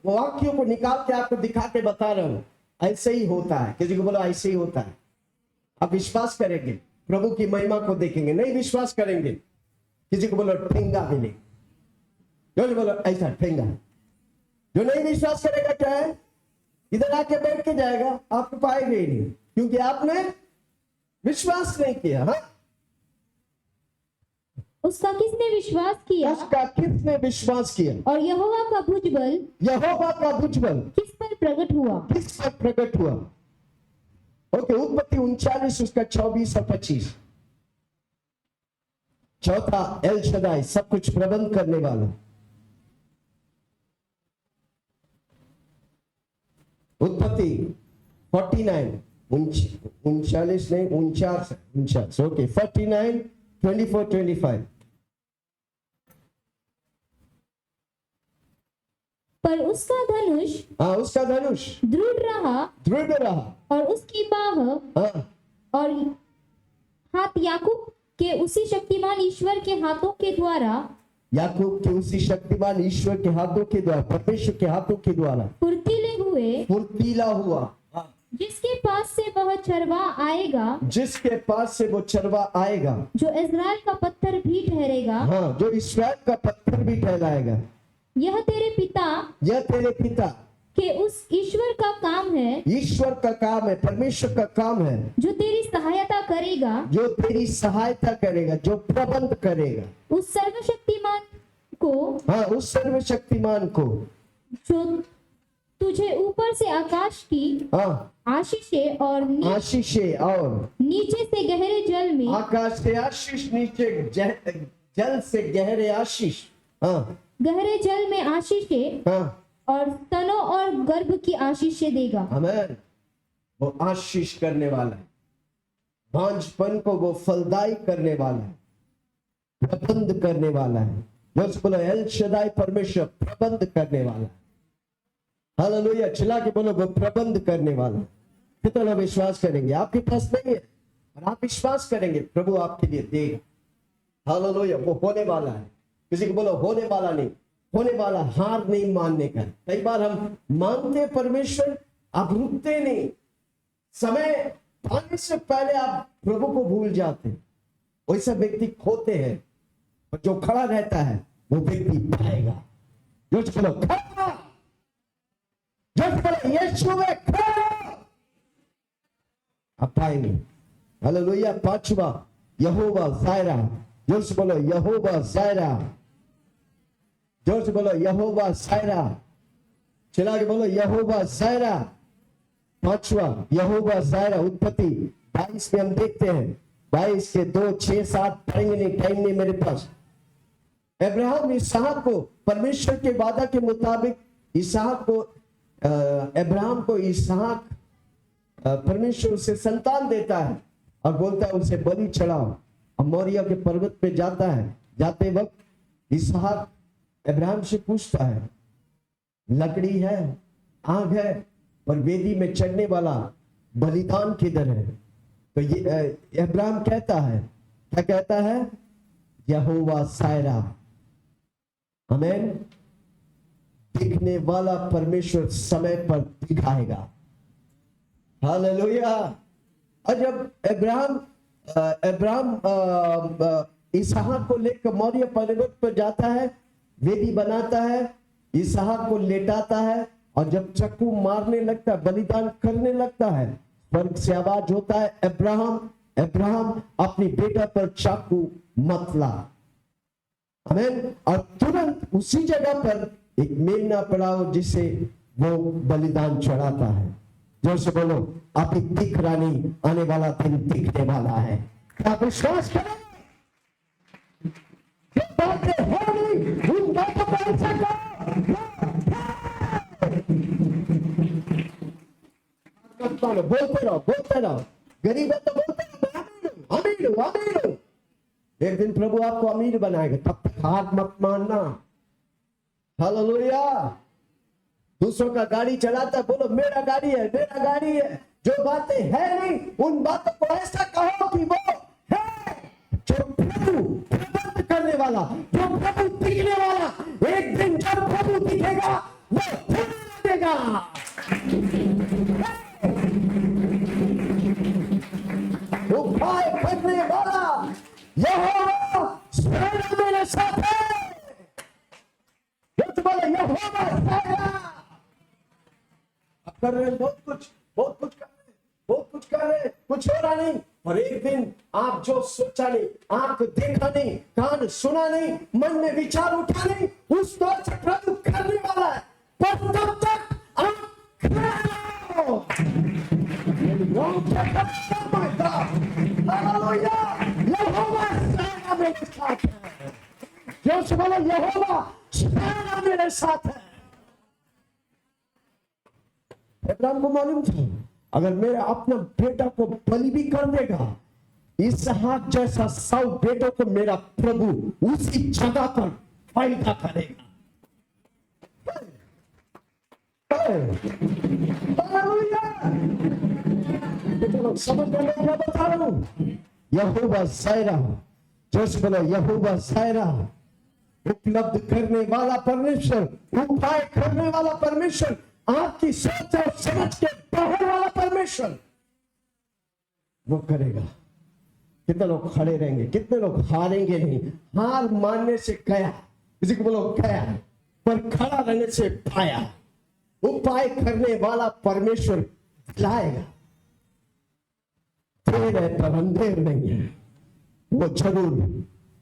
वाक्यों को निकाल के आपको दिखा के बता रहा हूं। ऐसे ही होता है। किसी को बोलो ऐसे ही होता है। आप विश्वास करेंगे, प्रभु की महिमा को देखेंगे। नहीं विश्वास करेंगे, किसी को बोलो ठेंगा मिले, जो बोलो ऐसा ठेंगा। जो नहीं विश्वास करेगा क्या है? इधर आके बैठ के जाएगा, आपको पाएगा ही नहीं, क्योंकि आपने विश्वास नहीं किया। हाँ, उसका किसने विश्वास किया? उसका किसने विश्वास किया? और यहोवा का भुजबल किस पर प्रकट हुआ? किस पर प्रकट हुआ? ओके, उत्पत्ति 39 उसका 24 और 25। चौथा एल शदाई, सब कुछ प्रबंध करने वाला। उत्पत्ति 49 39 नहीं 49। ओके, 49 24 25। पर उसका धनुष दृढ़ रहा और उसकी बाह हाँ, और हाथ याकूब के उसी शक्तिमान ईश्वर के हाथों के द्वारा, याकूब के उसी शक्तिमान ईश्वर के हाथों के द्वारा, परमेश्वर के हाथों के द्वारा फुर्तीला हुआ। जिसके पास से वह चरवा आएगा, जो इस्राएल का पत्थर भी ठहरेगा। हाँ, जो इस्राएल का पत्थर भी ठहराएगा। यह तेरे पिता के उस ईश्वर का काम है, परमेश्वर का काम है, जो तेरी सहायता करेगा, जो प्रबंध करेगा। उस सर्वशक्तिमान को जो तुझे ऊपर से आकाश की आशीषें और नीचे से गहरे जल में, आकाश से आशीष, नीचे जल से गहरे आशीष, गहरे जल में आशीषें और स्तनों और गर्भ की आशीषें देगा। आमीन। वो आशीष करने वाला है, बांझपन को वो फलदायी करने वाला है, प्रबंध करने वाला है। बोलो एल शदाई, परमेश्वर प्रबंध करने वाला है। हालेलुया, चिल्ला के बोलो वो प्रबंध करने वाला। कितना विश्वास करेंगे? आपके पास नहीं है और आप विश्वास करेंगे, प्रभु आपके लिए देगा। हालेलुया, वो होने वाला है। किसी को बोलो होने वाला नहीं, होने वाला। हार नहीं मानने का। कई बार हम मानते परमेश्वर, आप रुकते नहीं, समय आने से पहले आप प्रभु को भूल जाते हैं। वैसा व्यक्ति खोते हैं, और जो खड़ा रहता है वो व्यक्ति पाएगा। जो बोलो खड़ा, जो बोलो यीशु में खड़ा, आप पाएंगे। हालेलुया। पांचवा यहोवा जायरा, जोर से बोलो यहोवा जायरा, जोर से बोलो यहोवा जायरा, चिल्ला के बोलो यहोवा जायरा। पांचवा यहोवा जायरा। उत्पत्ति 22 में हम देखते हैं, 22 के 2, 6, 7 पढ़ेंगे नहीं, टाइम नहीं मेरे पास। अब्राहम इसहाक को परमेश्वर के वादा के मुताबिक इसहाक को अब्राहम को इसहाक परमेश्वर से संतान देता है और बोलता है उसे बलि चढ़ाओ। अब मोरिया के पर्वत पे जाता है, जाते वक्त इसहाक अब्राहम से पूछता है, लकड़ी है, आग है, और वेदी में चढ़ने वाला बलिदान किधर है? तो ये अब्राहम कहता है, क्या कहता है? यहोवा सायरा। आमीन। दिखने वाला परमेश्वर समय पर दिखाएगा। हालेलुया। और जब अब्राहम इसहाक को लेकर मोरिया पर्वत पर जाता है, वेदी बनाता है, इसहाक को लेटाता है, और जब चक्कू मारने लगता है, बलिदान करने लगता है, स्वर्ग से आवाज होता है, अब्राहम अब्राहम अपनी बेटा पर चाकू मत ला। आमीन। और तुरंत उसी जगह पर एक मेमना पड़ा हो जिसे वो बलिदान चढ़ाता है। जोर से बोलो अभी दिख रहा नहीं, आने वाला दिन दिखने वाला है। क्या विश्वास करें? जो बातें हो नहीं उन बातों पर ऐसा करो, बोलते रहो। गरीब है तो बोलते रहो, अमीर हूं, अमीर हूं। एक दिन प्रभु आपको अमीर बनाएगा, तब तक हाथ मत मारना। हालेलुया। दूसरों का गाड़ी चलाता है, बोलो मेरा गाड़ी है, मेरा गाड़ी है। जो बातें है नहीं उन बातों को ऐसा कहो कि वो है। जो प्रभु प्रबंध करने वाला, जो प्रभु दिखने वाला, एक दिन जब प्रभु दिखेगा वो होने लगेगा। उपाय करने वाला यहोवा स्वयं मेरे साथ है। बोले यहोवा साया। अब कर रहे हैं बहुत कुछ कर रहे हैं, कुछ हो रहा नहीं। और एक दिन आप जो सोचा नहीं, आंख देखा नहीं, कान सुना नहीं, मन में विचार उठा नहीं, उस दौर से प्रभु करने वाला है। पर तब तक आप जो बोलो यहोवा मेरे साथ है। अब्राहम को मालूम था अगर मेरा अपना बेटा को बलि भी कर देगा, इसहाक जैसा 100 बेटों को मेरा प्रभु उसी जगह पर पैदा करेगा। समझ में क्या बता रहा हूं? यहोवा सायरा, जोश बोलो यहोवा सायरा। उपलब्ध करने वाला परमेश्वर, उपाय करने वाला परमेश्वर, आपकी सोच और समझ के बाहर वाला परमेश्वर वो करेगा। कितने लोग खड़े रहेंगे, कितने लोग हारेंगे नहीं। हार मानने से गया, किसी को बोलो गया, पर खड़ा रहने से पाया। उपाय करने वाला परमेश्वर लाएगा। देर है पर अंधेर नहीं है, वो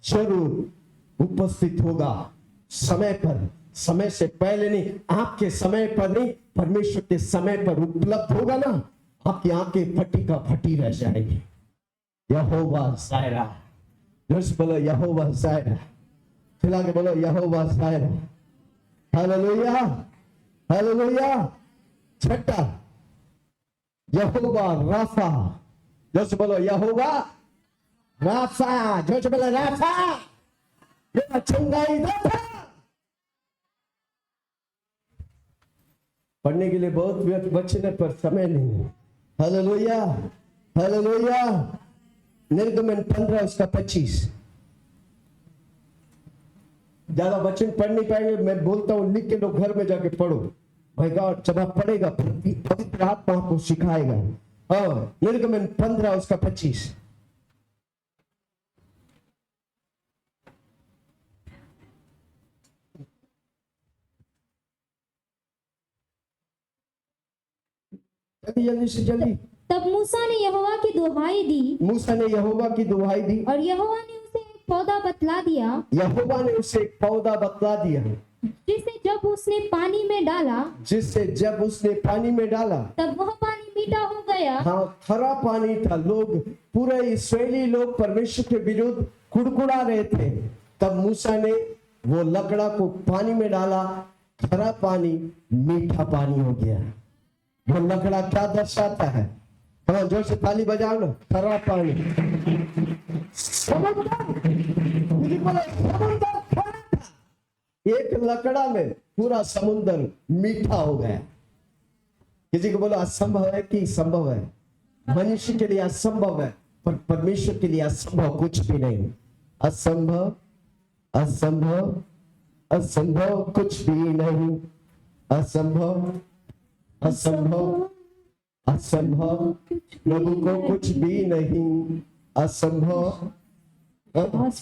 जरूर उपस्थित होगा समय पर। समय से पहले नहीं, आपके समय पर नहीं, परमेश्वर के समय पर उपलब्ध होगा ना, आपकी आंखें फटी का फटी रह जाएगी। यहोवा सायरा, जोर बोलो यहोवा सायरा, चिल्ला के बोलो यहोवा सायरा। Hallelujah, hallelujah. छठा यहोवा राफा, जोर बोलो यहोवा राफा, जोर बोलो राफा। मेरा चंगाई दाता। पढ़ने के लिए बहुत बचने पर समय नहीं। Hallelujah, hallelujah. निर्गमन 15 उसका 25। ज्यादा वचन पढ़ नहीं पाएंगे, मैं बोलता हूं लिख के लो, घर में जाके पढ़ो। भाई गॉड जब आप पढ़ेगा पवित्र आत्मा आपको सिखाएगा। निर्गमन 15 उसका 25। जल्दी से जल्दी। तब तब मूसा ने यहोवा की दुहाई दी मूसा ने यहोवा की दुहाई दी, और यहोवा ने उसे एक पौधा बतला दिया, यहोवा ने उसे एक पौधा बतला दिया, जिसे जब उसने पानी में डाला जिससे जब उसने पानी में डाला, तब वह पानी मीठा हो गया। हाँ खरा पानी था। लोग, पूरे इस्राएली लोग परमेश्वर के विरुद्ध कुड़कुड़ा रहे थे। तब मूसा ने वो लकड़ा को पानी में डाला, खरा पानी मीठा पानी हो गया। वो लकड़ा क्या दर्शाता है? हाँ जोर से ताली बजाओ ना। खरा पानी, समुद्र, समुद्र खरा था। एक लकड़ा में पूरा समुद्र मीठा हो गया। किसी को बोलो असंभव है कि संभव है? मनुष्य के लिए असंभव है, पर परमेश्वर के लिए असंभव कुछ भी नहीं। असंभव, असंभव, असंभव कुछ भी नहीं। असंभव, असंभव, असंभव प्रभु को कुछ भी नहीं। असंभव।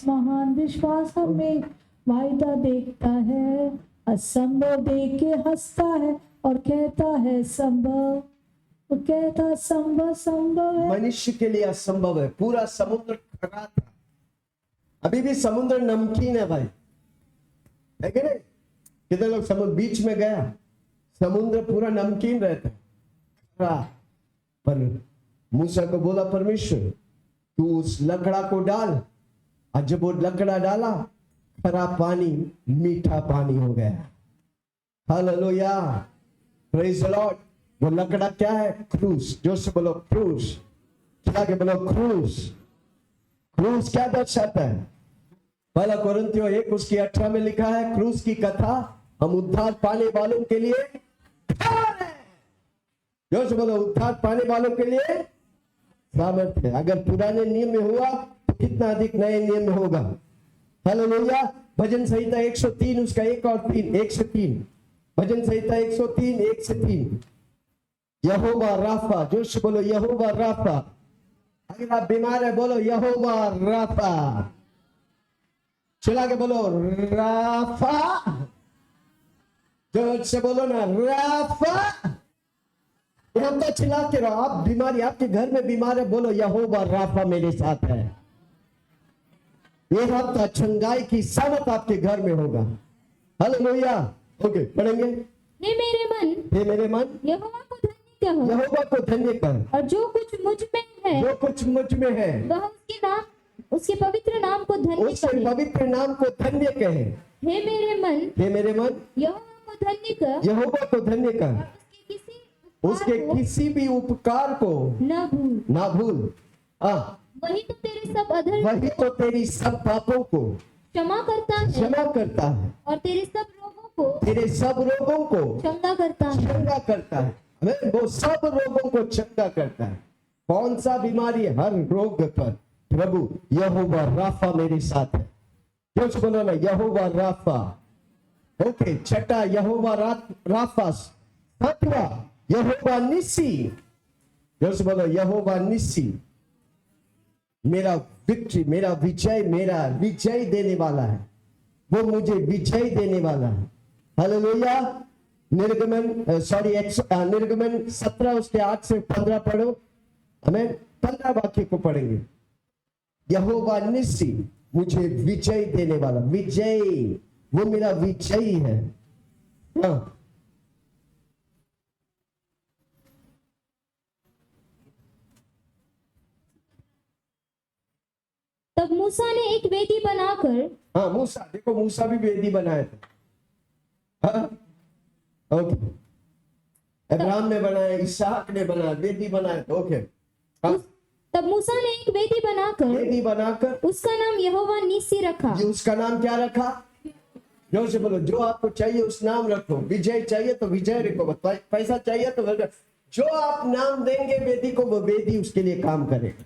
महान विश्वास हमें वायदा देखता है, असंभव देख के हंसता है और कहता है संभव, वो कहता संभव संभव है। मनुष्य के लिए असंभव है। पूरा समुद्र खरा था। अभी भी समुद्र नमकीन है भाई, है कि नहीं? कितने लोग समुद्र बीच में गया, समुद्र पूरा नमकीन रहता खरा। पर मूसा को बोला परमेश्वर, तू उस लकड़ा को डाल, और जब वो लकड़ा डाला, खरा पानी मीठा पानी हो गया। Hallelujah, praise the Lord. वो लकड़ा क्या है? क्रूस। जोर से बोलो क्रूस। चला के बोलो क्रूस। क्रूस क्या दर्शाता है? पहला कोरिन्थियों 1 उसकी 18 में लिखा है, क्रूस की कथा हम उद्धार पाने वालों के लिए तैयार हैं। जोर से बोलो, उद्धार पाने वालों के लिए सामर्थ्य है। अगर पुराने नियम में हुआ तो कितना अधिक नए नियम में होगा। हालेलुया। भजन संहिता 103 उसका 1 और 3, 1 से 3। भजन संहिता 103 1 से 3। यहोवा राफा। जोर से बोलो यहोवा राफा। अगर आप बीमार है बोलो यहोवा राफा। चिल्ला के बोलो राफा। जोर से बोलो ना राफा। हम तो चिल्ला के रहो। आप बीमारी, आपके घर में बीमार है बोलो यहोवा राफा मेरे साथ है। ये हफ्ता चंगाई की सामत आपके घर में होगा। हालेलुया। ओके पढ़ेंगे। हे मेरे मन, हे मेरे मन, यहोवा को धन्य कहो, यहोवा को धन्य कर, और जो कुछ मुझ में है जो कुछ मुझ में है वह उसके नाम, उसके पवित्र नाम को धन्य उसके करे। पवित्र नाम को धन्य कहे। हे मेरे मन, हे मेरे मन, यहोवा को धन्य कर, यहोवा को धन्य कर, और उसके किसी भी उपकार को न भूल। ना भूल। वही तो तेरे सब अधर्म वही तो तेरी सब पापों को क्षमा करता है, क्षमा करता है, और तेरे सब रोगों को तेरे सब रोगों को चंगा करता है। चंगा करता है। हमें वो सब रोगों को चंगा करता है। कौन सा बीमारी है? हर रोग पर प्रभु यहोवा राफा मेरे साथ है। कुछ बोलो ना यहोवा राफा। ओके, छठा यहोवा राफा। सातवां यहोवा निसी। जोर बोलो यहोवा निसी। मेरा विक्ट्री, मेरा विजय देने वाला है। वो मुझे विजय देने वाला है। हालेलुया। निर्गमन निर्गमन 17 उसके 8 से 15 पढ़ो। हमें 15 वाक्य को पढ़ेंगे। यहोवा निसी, मुझे विजय देने वाला। विजय, वो मेरा विजयी है। हाँ। तब मूसा ने एक वेदी बनाकर, हाँ मूसा, देखो मूसा भी वेदी बनाया था। हाँ? ओके, अब्राहम ने बनाया, इसहाक ने बनाया, वेदी बनाया था। ओके। हाँ? तब मूसा ने एक वेदी बनाकर उसका नाम यहोवा निसी रखा। ये उसका नाम क्या रखा? जोर से बोलो, जो आपको चाहिए उस नाम रखो। विजय चाहिए तो विजय रखो, पैसा चाहिए तो जो आप नाम देंगे वेदी को, वो वेदी उसके लिए काम करेगा।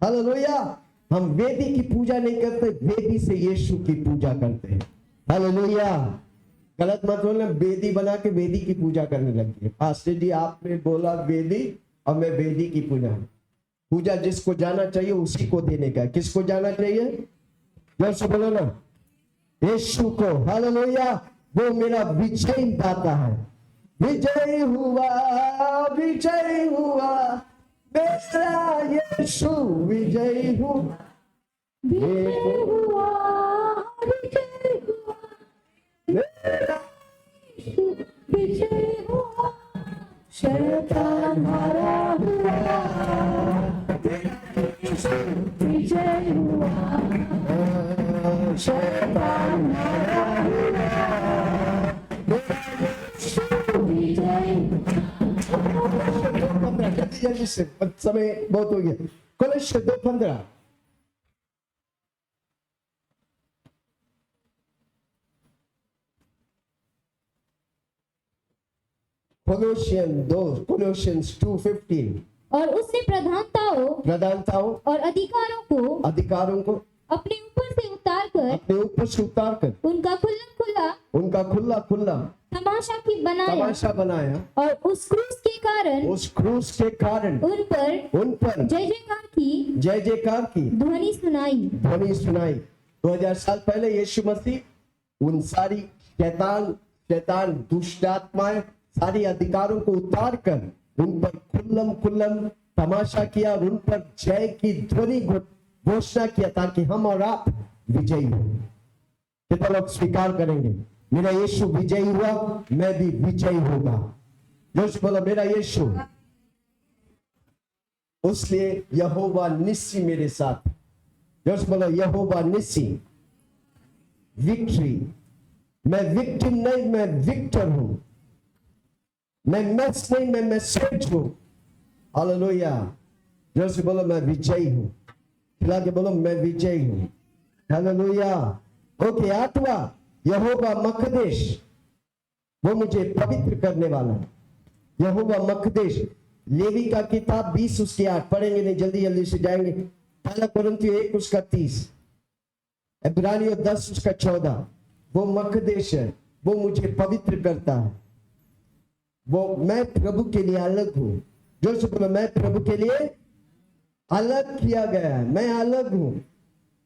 हालेलुया। हम वेदी की पूजा नहीं करते, वेदी से यीशु की पूजा करते हैं। हालेलुया। गलत मत बोलना, वेदी बना के वेदी की पूजा करने लगी है। पास्टर जी आपने बोला वेदी, और मैं वेदी की पूजा जिसको जाना चाहिए उसी को देने का। किसको जाना चाहिए? जोर से बोलो ना, यीशु को। हालेलुया। वो मेरा विजय दाता है। विजय हुआ, विजय हुआ, मेरा यीशु विजयी हूँ, विजय हुआ, विजय हुआ, मेरा यीशु विजय हुआ, शैतान हारा हुआ, विजय हुआ, शैतान हारा हुआ, यीशु विजय हुआ। 2:15 जल्दी जल्दी से, समय बहुत हो गया। कोलोस्य 2:15 Colossians 2:15 और उसने प्रधानताओं और अधिकारों को अपने ऊपर से उतार कर उनका उनका खुला तमाशा बनाया और उस क्रूस के कारण उन पर जय जयकार की ध्वनि सुनाई। 2000 साल पहले यीशु मसीह उन सारी शैतान दुष्ट आत्माएं सारी अधिकारों को उतार कर उन पर खुल्लम तमाशा किया और उन पर जय की ध्वनि घोषणा किया ताकि हम और आप विजयी हो। कितने लोग स्वीकार करेंगे मेरा यीशु विजयी हुआ, मैं भी विजयी होगा। जोश बोलो मेरा यीशु। उसलिए यहोवा निस्सी मेरे साथ। जोश बोलो यहोवा निस्सी। विक्ट्री। मैं विक्टिम नहीं, मैं विक्टर हूं। मैं मैच नहीं, मैं मैसेज हूं। हालेलुया। जोश बोलो मैं विजयी हूं। खिला के बोलो मैं विजयी हूं। हालेलुया। ओके, 8वां यहोवा मकदेश, वो मुझे पवित्र करने वाला है। यहोवा मकदेश, लेवी का किताब 20 उसके 8 पढ़ेंगे नहीं, जल्दी से जाएंगे। पहला कुरिन्थियों 1 उसका 30, इब्रानियों 10 उसका 14। वो मकदेश है, वो मुझे पवित्र करता है। वो मैं प्रभु के लिए अलग हूं। जो से बोलो मैं प्रभु के लिए अलग किया गया है, मैं अलग हूं।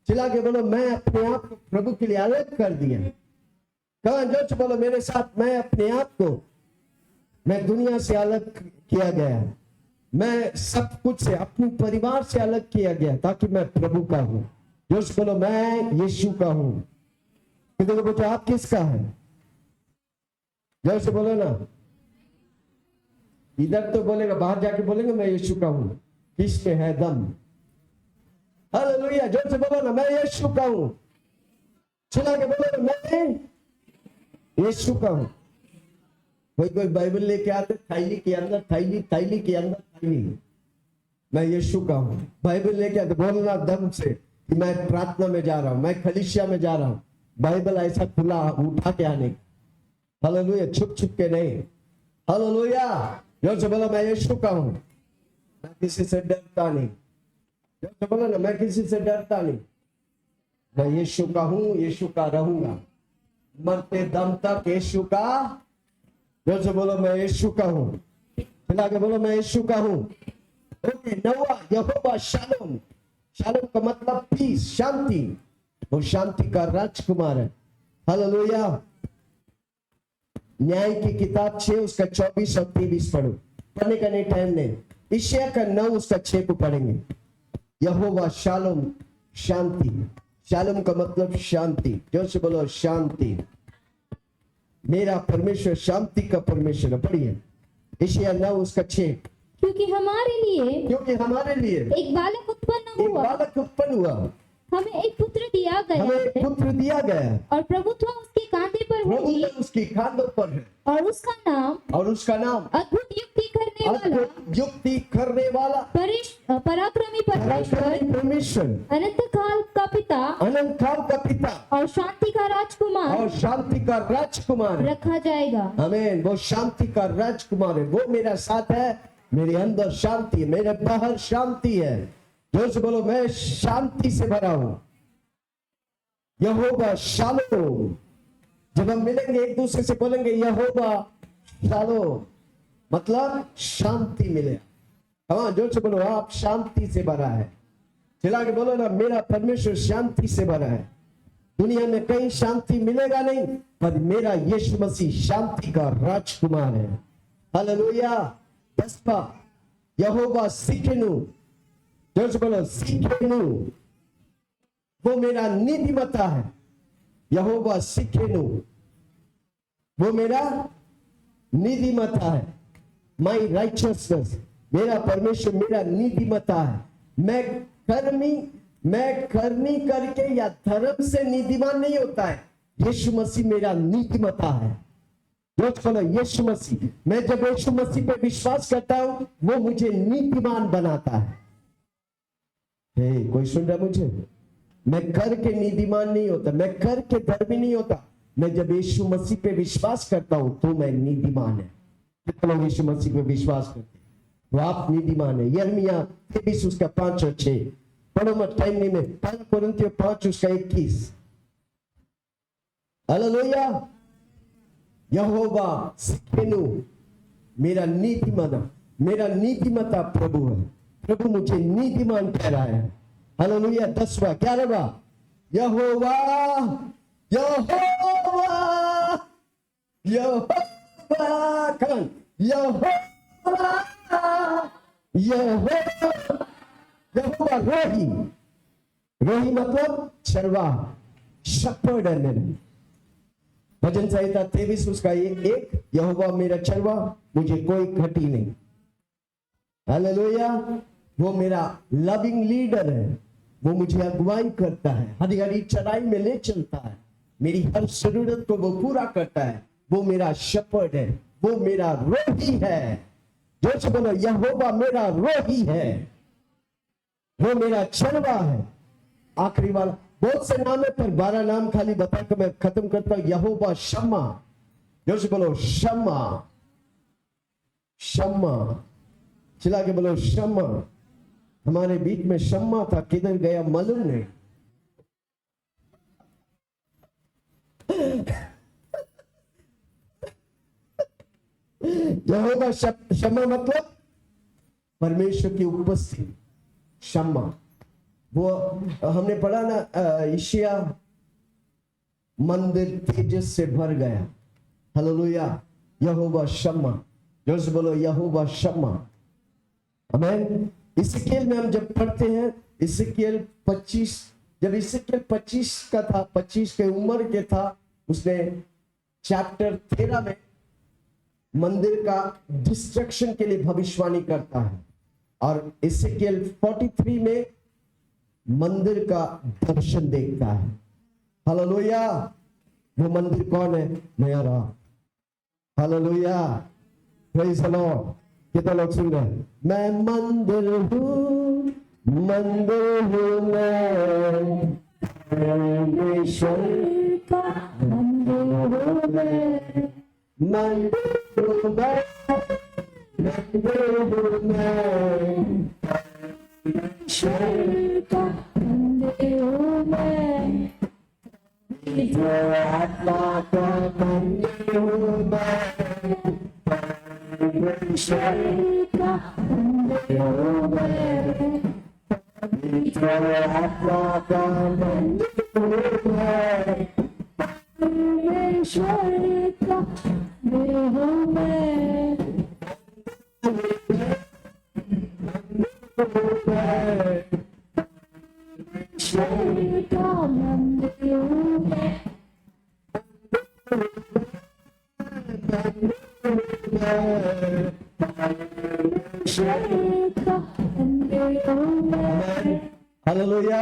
चिल्ला के बोलो मैं अपने आप को प्रभु के लिए अलग कर दिया। कहा जो से बोलो मेरे साथ, मैं अपने आप को, मैं दुनिया से अलग किया गया, मैं सब कुछ से, अपने परिवार से अलग किया गया ताकि मैं प्रभु का हूं। जो से बोलो मैं यीशु का हूं। कितने को पूछो आप किसका है? जो से बोलो ना, इधर तो बोलेगा, बाहर जाके बोलेंगे मैं यीशु का हूं। किस में है दम? हालेलुया। जोर से बोलो ना मैं यीशु का हूं। चिल्ला के बोलो ना मैं यीशु का हूं। कोई बाइबल लेके आते थैली के अंदर थैली के अंदर थैली, मैं यीशु का हूं। बाइबल लेके आते बोलना दम से कि मैं प्रार्थना में जा रहा हूं, मैं कलीसिया में जा रहा हूं। बाइबल ऐसा खुला उठा के आने। हालेलुया। छुप के नहीं। हालेलुया। जोर से बोलो मैं यीशु का हूं। मैं किसी से डरता नहीं। जोर से बोलो ना मैं किसी से डरता नहीं। मैं यीशु का हूं, यीशु का रहूंगा मरते दम तक। यीशु का। जोर से बोलो मैं यीशु का हूं। खिला के बोलो मैं यीशु का हूं। ओके, 9वां यहोवा शालोम। शालोम का मतलब पीस, शांति। वो शांति का राजकुमार है। हालेलुया। न्याय की किताब 6 उसका 24 और 23 पढ़ो। पढ़ने का नहीं, टाइम नहीं। इशाया का 9 उसका 6 को पढ़ेंगे। यहोवा शालोम, शांति। शालोम का मतलब शांति। जोर से बोलो शांति। मेरा परमेश्वर शांति का परमेश्वर है। पढ़िए इशाया 9 उसका 6। क्योंकि हमारे लिए एक बालक उत्पन्न हुआ, हमें एक पुत्र दिया गया और प्रभुत्व उसके कांधे पर होगी, उसकी खांडों पर है। और उसका नाम अद्भुत युक्ति करने वाला पराक्रमी परमेश्वर, अनंत काल का पिता और शांति का राजकुमार रखा जाएगा। आमीन। वो शांति का राजकुमार है। वो मेरा साथ है। मेरे अंदर शांति है, मेरे बाहर शांति है। जोर से बोलो मैं शांति से भरा हूं। यहोवा शालोम। जब हम मिलेंगे एक दूसरे से बोलेंगे यहोवा शालोम, मतलब शांति मिले। हाँ, जोर से बोलो आप शांति से भरा है। चिल्ला के बोलो ना मेरा परमेश्वर शांति से भरा है। दुनिया में कहीं शांति मिलेगा नहीं, पर मेरा यीशु मसीह शांति का राजकुमार है। हालेलुया। 10वां यहोवा सिकेनु, जोर से बोलो सिकेनु, वो मेरा नीतिमता है। यहोवा सिकेनु, वो मेरा नीतिमता है। माई राइचियसनेस, मेरा परमेश्वर मेरा नीतिमता है। मैं करनी करके या धर्म से नीतिमान नहीं होता है। यीशु मसीह मेरा नीतिमता है। बोलो यीशु मसीह, मैं जब यीशु मसीह पे विश्वास करता हूं वो मुझे नीतिमान बनाता है। कोई सुन रहा मुझे? मैं करके नीतिमान नहीं होता, मैं करके धर्मी नहीं होता। मैं जब यीशु मसीह पे विश्वास करता हूं तो मैं नीतिमान है। कितने लोग यीशु मसीह पे विश्वास करते हैं? तो आप नीतिमान है। यिर्मयाह 23 उसका 5 और 6 पढ़ो मत, टाइम नहीं में। 5 कोरिन्थियों 5 उसका 21। हालेलुया। यहोवा सिकेनु, मेरा नीतिमता प्रभु है। प्रभु मुझे नीतिमान कह रहा है। हालेलुया। 10वां 11वां, यहोवा यहोवा यहोवा, कौन? यहोवा यहोवा यहोवा रोही। रोही मतलब चरवाहा, शेपर्ड है मेरा। भजन संहिता 23 उसका 1, यहोवा मेरा चरवाहा, मुझे कोई घटी नहीं। हालेलुया। वो मेरा लविंग लीडर है, वो मुझे अगुवाई करता है, हरी हरी चराई में ले चलता है, मेरी हर जरूरत को वो पूरा करता है। वो मेरा शेपर्ड है, वो मेरा रोही है। जोर से बोलो यहोवा मेरा रोही है, वो मेरा चरवाहा है। आखिरी वाला, बहुत से नाम है पर 12 नाम खाली बताकर मैं खत्म करता हूं। यहोवा शम्मा, जोर से बोलो शम्मा, शम्मा, चिल्ला के बोलो शम्मा। हमारे बीच में शम्मा था, किधर गया मालूम नहीं। यहोवा शम्मा मतलब परमेश्वर की उपस्थिति, शम्मा। वो हमने पढ़ा ना, यशायाह मंदिर तेजस से भर गया। हालेलुया। यहोवा शम्मा, जोर से बोलो यहोवा शम्मा। आमीन। इस्राएल में हम जब पढ़ते हैं, इस्राएल 25, जब इस्राएल 25 का था, 25 के उम्र के था, उसने चैप्टर 13 में मंदिर का डिस्ट्रक्शन के लिए भविष्यवाणी करता है, और इस्राएल 43 में मंदिर का दर्शन देखता है। हालेलुया। वो मंदिर कौन है? मेरा। हालेलुया। Praise the Lord. कितने लोग सुन रहे हैं? मैं मंदिर हूँ, मंदिर हूँ मैं, परमेश्वर का मंदिर हूँ मैं, मंदिर हूँ मैं, मंदिर हूँ मैं, परमेश्वर का मंदिर हूँ मैं, आत्मा का मंदिर हूँ मैं, परमेश्वर का मंदिर हूँ मैं, आत्मा का मंदिर हूँ मैं, परमेश्वर का मंदिर हूँ मैं, परमेश्वर का मंदिर हूँ मैं, हालेलुया।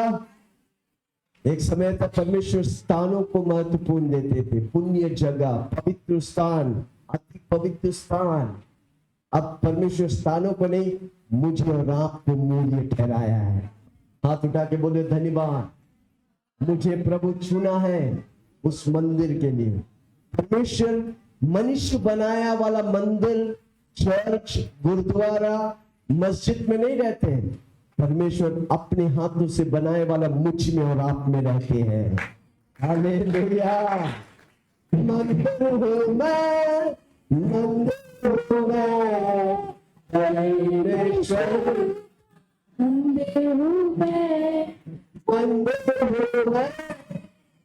एक समय तक परमेश्वर स्थानों को महत्वपूर्ण देते थे, पुण्य जगह, पवित्र स्थान, अति पवित्र स्थान। अब परमेश्वर स्थानों को नहीं, मुझे और आपको मूल्य ठहराया है। हाथ उठा के बोले धन्यवाद, मुझे प्रभु चुना है उस मंदिर के लिए। परमेश्वर मनुष्य बनाया वाला मंदिर, चर्च, गुरुद्वारा, मस्जिद में नहीं रहते हैं। परमेश्वर अपने हाथों से बनाए वाला मुझ में और आप में रहते हैं। हालेलुया। मंदिर हूँ मैं, मंदिर हूँ मैं, परमेश्वर मंदिर हूँ मैं, मंदिर हूँ मैं,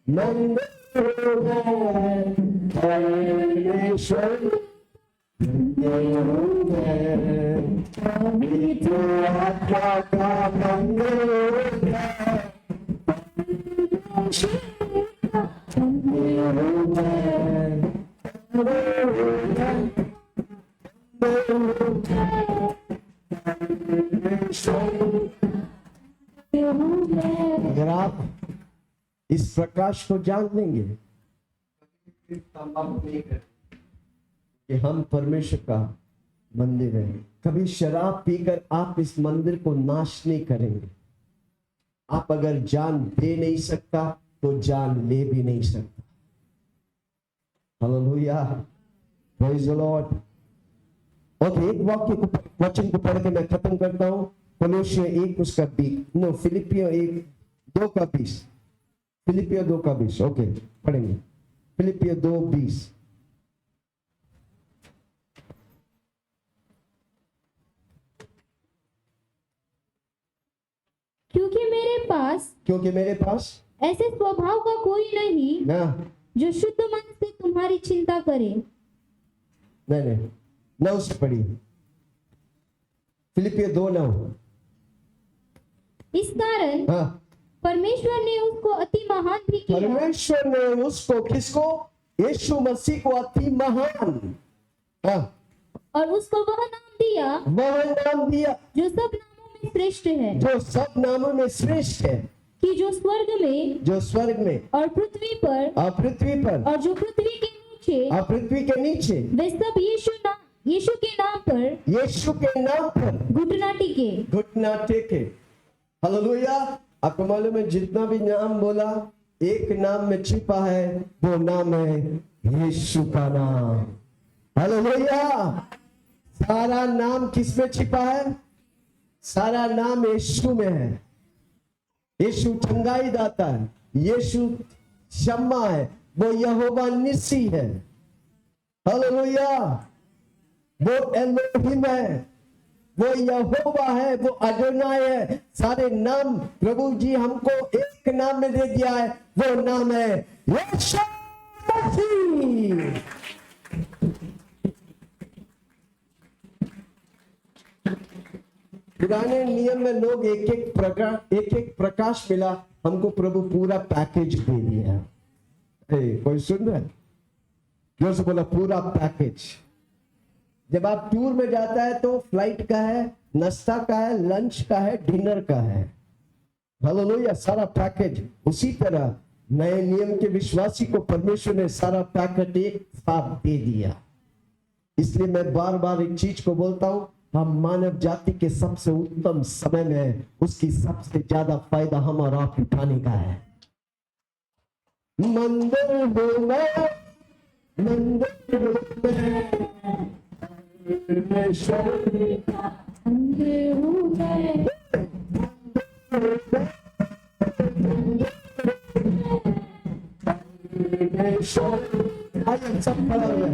मंदिर हूँ मैं, परमेश्वर मंदिर हूँ मैं। पवित्र आत्मा का मंदिर है। अगर आप इस प्रकाश को जान लेंगे कि हम परमेश्वर का मंदिर है, कभी शराब पीकर आप इस मंदिर को नाश नहीं करेंगे। आप अगर जान दे नहीं सकता तो जान ले भी नहीं सकता। Hallelujah, praise the Lord. Okay, एक वचन को पढ़ के मैं खत्म करता हूं। कोलोसियों 1 उसका 20, नो फिलिपियों 1:2 का 20, फिलिपियों 2 का 20। ओके, पढ़ेंगे फिलिपियों 2:20। क्योंकि मेरे पास ऐसे स्वभाव का कोई नहीं ना जो शुद्ध मन से तुम्हारी चिंता करे। नहीं, ना उसे पढ़िए, फिलिपियों 2:9। इस कारण हाँ, परमेश्वर ने उसको अति महान भी किया। परमेश्वर ने उसको, किसको? यीशु मसीह को अति महान, हाँ, और उसको वह नाम दिया वह नाम दिया जो सब नामों में श्रेष्ठ है, जो सब नामों में श्रेष्ठ है, कि जो स्वर्ग में और पृथ्वी पर और पृथ्वी पर और जो पृथ्वी के नीचे और पृथ्वी के नीचे वे सब यीशु के नाम पर यीशु के नाम पर घुटना टेके। घुटना टेके। हालेलुया। आपको मालूम है, जितना भी नाम बोला एक नाम में छिपा है, वो नाम है यीशु का नाम। हालेलुया। सारा नाम किस में छिपा है? सारा नाम यीशु में है। यीशु चंगाई दाता है, यीशु शम्मा है, वो यहोवा निसी है। हालेलुया। वो एलोहिम है, वो यहोवा है, वो अदोनाय है। सारे नाम प्रभु जी हमको एक नाम में दे दिया है, वो नाम है यीशु मसीह। पुराने नियम में लोग एक एक प्रकाश मिला, हमको प्रभु पूरा पैकेज दे दिया। कोई सुन रहा है? जोर से बोला, पूरा पैकेज। जब आप टूर में जाता है तो फ्लाइट का है, नाश्ता का है, लंच का है, डिनर का है। हालेलुया, सारा पैकेज। उसी तरह नए नियम के विश्वासी को परमेश्वर ने सारा पैकेज एक साथ दे दिया। इसलिए मैं बार बार एक चीज को बोलता हूं, हम मानव जाति के सबसे उत्तम समय में है, उसकी सबसे ज्यादा फायदा हम और आप उठाने का है। मंदिर हो मैं, मंदिर हो मैं, सब खड़ा हुआ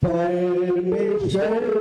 परमेश्वर